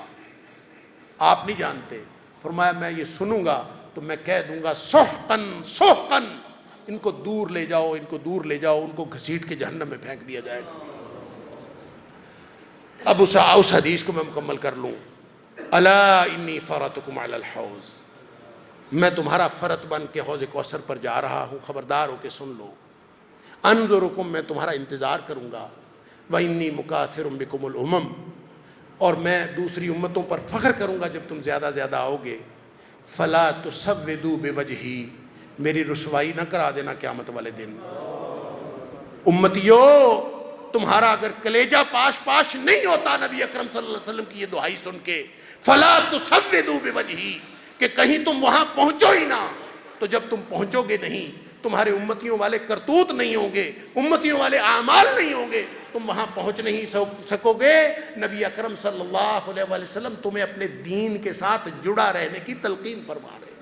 آپ نہیں جانتے۔ فرمایا میں یہ سنوں گا تو میں کہہ دوں گا سحقن سحقن، ان کو دور لے جاؤ، ان کو دور لے جاؤ، ان کو گھسیٹ کے جہنم میں پھینک دیا جائے گا۔ اب اس حدیث کو میں مکمل کر لوں، الا انی فرطکم علی الحوض، میں تمہارا فرط بن کے حوض کوثر پر جا رہا ہوں، خبردار ہو کے سن لو۔ انظرکم، میں تمہارا انتظار کروں گا۔ وانی مکاثر بکم الامم، اور میں دوسری امتوں پر فخر کروں گا جب تم زیادہ زیادہ آؤ گے۔ فلا تسودوا بوجہی، میری رسوائی نہ کرا دینا قیامت والے دن۔ امتیو، تمہارا اگر کلیجہ پاش پاش نہیں ہوتا نبی اکرم صلی اللہ علیہ وسلم کی یہ دعائی سن کے، فلا تسودوا بوجہی، کہ کہیں تم وہاں پہنچو ہی نہ، تو جب تم پہنچو گے نہیں، تمہارے امتیوں والے کرتوت نہیں ہوں گے، امتیوں والے اعمال نہیں ہوں گے، تم وہاں پہنچ نہیں سکو گے۔ نبی اکرم صلی اللہ علیہ وسلم تمہیں اپنے دین کے ساتھ جڑا رہنے کی تلقین فرما رہے ہیں۔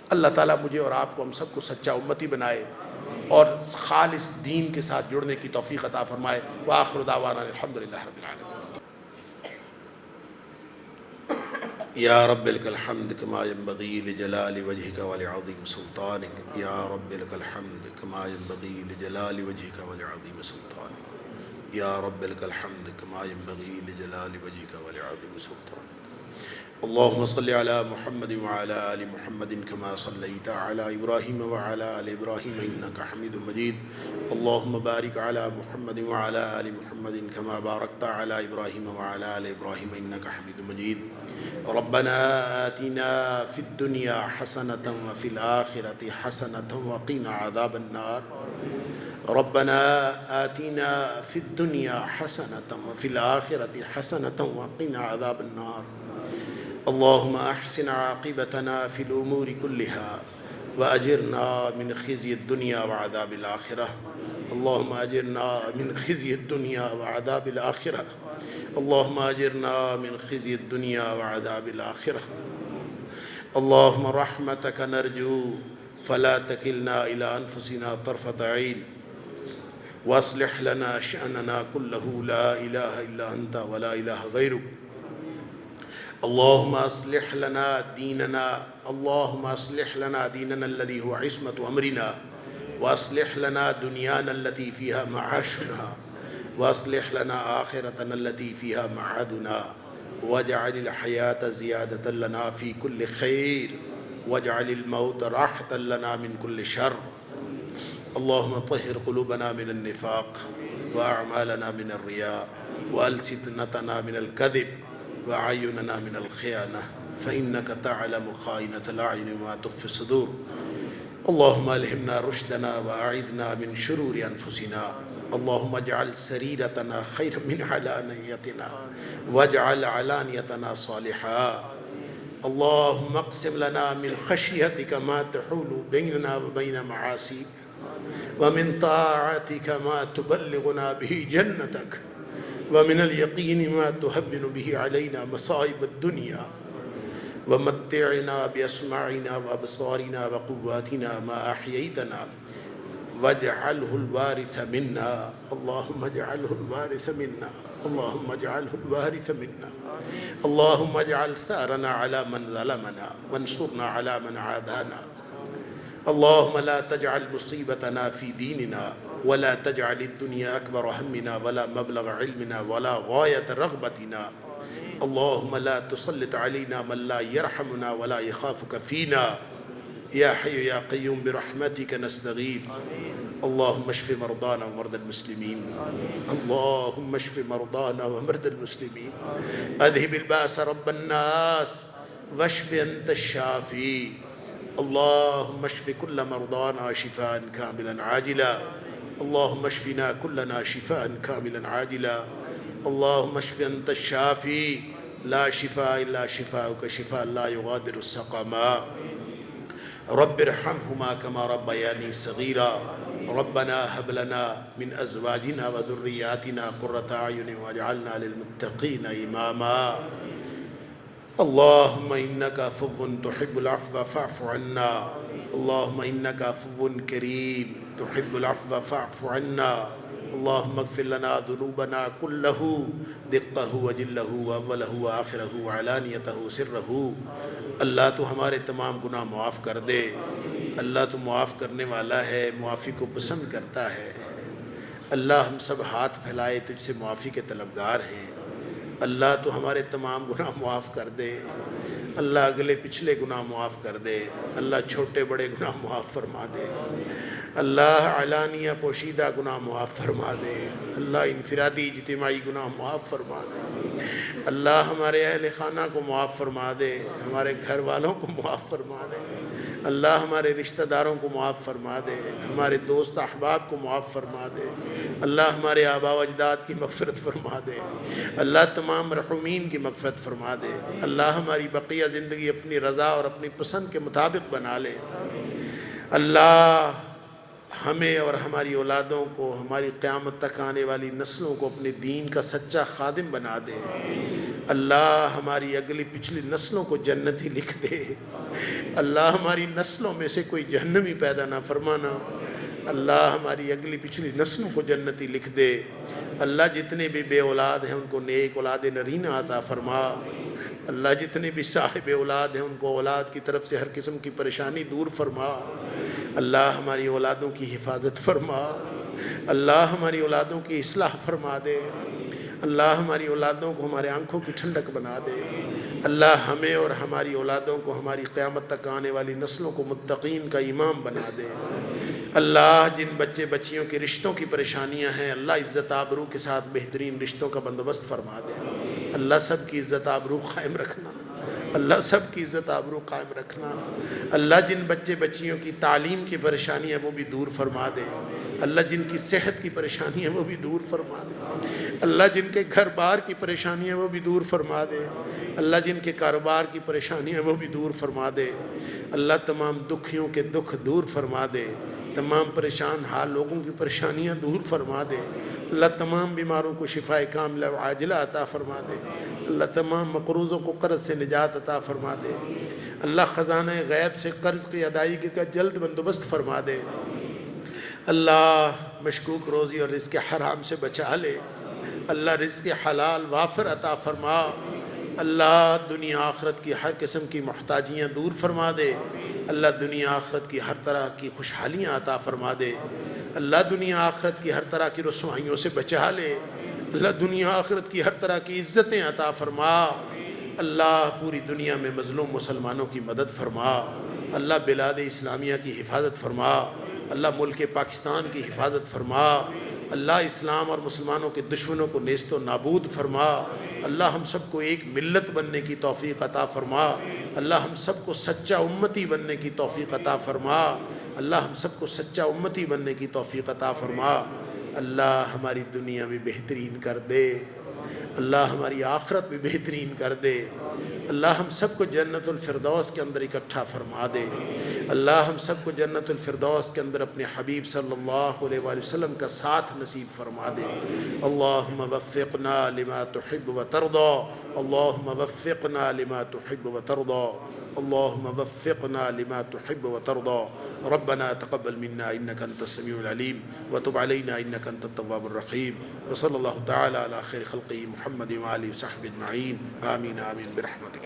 اللہ تعالیٰ مجھے اور آپ کو ہم سب کو سچا امتی بنائے اور خالص دین کے ساتھ جڑنے کی توفیق عطا فرمائے۔ وآخر دعوانا الحمدللہ رب العالمین۔ یا رب لک الحمد کما ینبغی لجلال وجہک ولعظیم سلطانک، یا رب لک الحمد کما ینبغی لجلال وجہک ولعظیم سلطانک، یا رب لک الحمد کما ینبغی لجلال وجہک ولعظیم سلطانک۔ اللہم صل علی محمد وعلی آل محمد کما صلیت علی ابراہیم وعلی آل ابراہیم انکا حمید مجید۔ اللہم بارک علی محمد وعلی آل محمد کما بارکت علی ابراہیم وعلی آل ابراہیم انکا حمید مجید۔ ربنا آتنا فی الدنیا حسنة وفی الآخرة حسنة وقنا عذاب النار۔ ربنا آتنا فی الدنیا حسنة وفی الآخرة حسنة وقنا عذاب النار۔ اللہم احسن عاقبتنا فی الامور کلہا واجرنا من خزی الدنیا وعذاب الآخرہ۔ اللہم اجرنا من خزی الدنیا وعذاب الآخرہ۔ اللہم اجرنا من خزی الدنیا وعذاب الآخرہ۔ اللہم رحمتک نرجو فلا تکلنا الی انفسنا طرفۃ عین واصلح لنا شأننا کلہ لا الہ الا انت ولا الہ غیرک۔ اللہم اصلح لنا دیننا، اللہم اصلح لنا دیننا الذی هو عصمت امرنا، واصلح لنا دنیانا التي فيها معاشنا، واصلح لنا آخرتنا التي فيها معادنا، واجعل الحیاة زیادة لنا في كل خیر، واجعل الموت راحة لنا من كل شر۔ اللہم طہر قلوبنا من النفاق، واعمالنا من الرياء، والسنتنا من الكذب، وعيننا من الخيانة، فإنك تعلم خائنة الأعين وما تخفي الصدور۔ اللهم ألهمنا رشدنا وأعذنا من شرور أنفسنا، اللهم اجعل سريرتنا خيرا من علانيتنا، واجعل علانيتنا صالحا۔ اللهم اقسم لنا من خشيتك ما تحول بيننا وبين معاصيك، ومن طاعتك ما تبلغنا به جنتك، ومن اليقين ما تهون به علينا مصائب الدنيا، ومتعنا بأسماعنا وأبصارنا وقواتنا ما أحييتنا، واجعله الوارث منا، اللهم اجعله الوارث منا، اللهم اجعله الوارث منا، اللهم اجعل ثارنا على من ظلمنا وانصرنا على من عادانا، اللهم لا تجعل مصيبتنا في ديننا، ولا تجعل الدنيا أكبر همنا ولا مبلغ علمنا ولا غاية رغبتنا، اللهم لا تسلط علينا من لا يرحمنا ولا يخافك فينا، يا حي يا قيوم برحمتك نستغيث، اللهم اشف مرضانا ومرضى المسلمين، اللهم اشف مرضانا ومرضى المسلمين، اذهب الباس رب الناس واشف أنت الشافي، اللهم اشف كل مرضانا شفاء كاملا عاجلا، اللهم اشفنا كلنا شفاء كاملا عاجلا، اللهم اشف أنت الشافي، لا شفاء إلا شفاءك شفاء لا يغادر سقما، رب ارحمهما كما ربياني صغيرا، ربنا هب لنا من أزواجنا وذرياتنا قرة أعين واجعلنا للمتقين إماما، اللهم إنك عفو تحب العفو فاعف عنا، اللهم إنك عفو كريم تحب العفو فاعف عنا، اللهم اغفر لنا ذنوبنا كله دقه وجله وأوله وآخره وعلانيته سره۔ اللہ تو ہمارے تمام گناہ معاف کر دے، اللہ تو معاف کرنے والا ہے، معافی کو پسند کرتا ہے۔ اللہ ہم سب ہاتھ پھیلائے تجھ سے معافی کے طلبگار ہیں، اللہ تو ہمارے تمام گناہ معاف کر دے، اللہ اگلے پچھلے گناہ معاف کر دے، اللہ چھوٹے بڑے گناہ معاف فرما دے، اللہ علانیہ پوشیدہ گناہ معاف فرما دے، اللہ انفرادی اجتماعی گناہ معاف فرما دے۔ اللہ ہمارے اہل خانہ کو معاف فرما دے، ہمارے گھر والوں کو معاف فرما دے، اللہ ہمارے رشتہ داروں کو معاف فرما دے، ہمارے دوست احباب کو معاف فرما دے، اللہ ہمارے آباء و اجداد کی مغفرت فرما دے، اللہ تمام مرحومین کی مغفرت فرما دے، اللہ ہماری بقیہ زندگی اپنی رضا اور اپنی پسند کے مطابق بنا لے، اللہ ہمیں اور ہماری اولادوں کو، ہماری قیامت تک آنے والی نسلوں کو اپنے دین کا سچا خادم بنا دے، اللہ ہماری اگلی پچھلی نسلوں کو جنتی لکھ دے، اللہ ہماری نسلوں میں سے کوئی جہنمی پیدا نہ فرمانا، اللہ ہماری اگلی پچھلی نسلوں کو جنتی لکھ دے، اللہ جتنے بھی بے اولاد ہیں ان کو نیک اولاد نرینہ عطا فرما، اللہ جتنے بھی صاحب اولاد ہیں ان کو اولاد کی طرف سے ہر قسم کی پریشانی دور فرما، اللہ ہماری اولادوں کی حفاظت فرما، اللہ ہماری اولادوں کی اصلاح فرما دے، اللہ ہماری اولادوں کو ہمارے آنکھوں کی ٹھنڈک بنا دے، اللہ ہمیں اور ہماری اولادوں کو ہماری قیامت تک آنے والی نسلوں کو متقین کا امام بنا دے، اللہ جن بچے بچیوں کے رشتوں کی پریشانیاں ہیں اللہ عزت آبرو کے ساتھ بہترین رشتوں کا بندوبست فرما دے، اللہ سب کی عزت آبرو قائم رکھنا، اللہ سب کی عزت آبرو قائم رکھنا، اللہ جن بچے بچیوں کی تعلیم کی پریشانیاں وہ بھی دور فرما دے، اللہ جن کی صحت کی پریشانیاں وہ بھی دور فرما دے، اللہ جن کے گھر بار کی پریشانیاں وہ بھی دور فرما دے، اللہ جن کے کاروبار کی پریشانیاں وہ بھی دور فرما دے، اللہ تمام دکھیوں کے دکھ دور فرما دے، تمام پریشان حال لوگوں کی پریشانیاں دور فرما دے، اللہ تمام بیماروں کو شفاء کاملہ و عاجلہ عطا فرما دے، اللہ تمام مقروضوں کو قرض سے نجات عطا فرما دے، اللہ خزانہ غیب سے قرض کی ادائیگی کا جلد بندوبست فرما دے، اللہ مشکوک روزی اور رزق حرام سے بچا لے، اللہ رزق حلال وافر عطا فرما، اللہ دنیا آخرت کی ہر قسم کی محتاجیاں دور فرما دے، اللہ دنیا آخرت کی ہر طرح کی خوشحالیاں عطا فرما دے، اللہ دنیا آخرت کی ہر طرح کی رسوائیوں سے بچا لے، اللہ دنیا آخرت کی ہر طرح کی عزتیں عطا فرما، اللہ پوری دنیا میں مظلوم مسلمانوں کی مدد فرما، اللہ بلاد اسلامیہ کی حفاظت فرما، اللہ ملک پاکستان کی حفاظت فرما، اللہ اسلام اور مسلمانوں کے دشمنوں کو نیست و نابود فرما، اللہ ہم سب کو ایک ملت بننے کی توفیق عطا فرما، اللہ ہم سب کو سچا امتی بننے کی توفیق عطا فرما، اللہ ہم سب کو سچا امتی بننے کی توفیق عطا فرما، اللہ ہماری دنیا بھی بہترین کر دے، اللہ ہماری آخرت بھی بہترین کر دے، اللہ ہم سب کو جنت الفردوس کے اندر اکٹھا فرما دے، اللہ ہم سب کو جنت الفردوس کے اندر اپنے حبیب صلی اللہ علیہ وآلہ وسلم کا ساتھ نصیب فرما دے، اللہم وفقنا لما تحب وترضى، اللہم وفقنا لما تحب وترضى، اللہم وفقنا لما تحب وترضى، ربنا تقبل منا انك انت السميع العليم وتب علينا انك انت التواب الرحيم، وصلى الله تعالى على خير خلقه محمد وآله وصحبه اجمعين، آمين آمين برحمتك.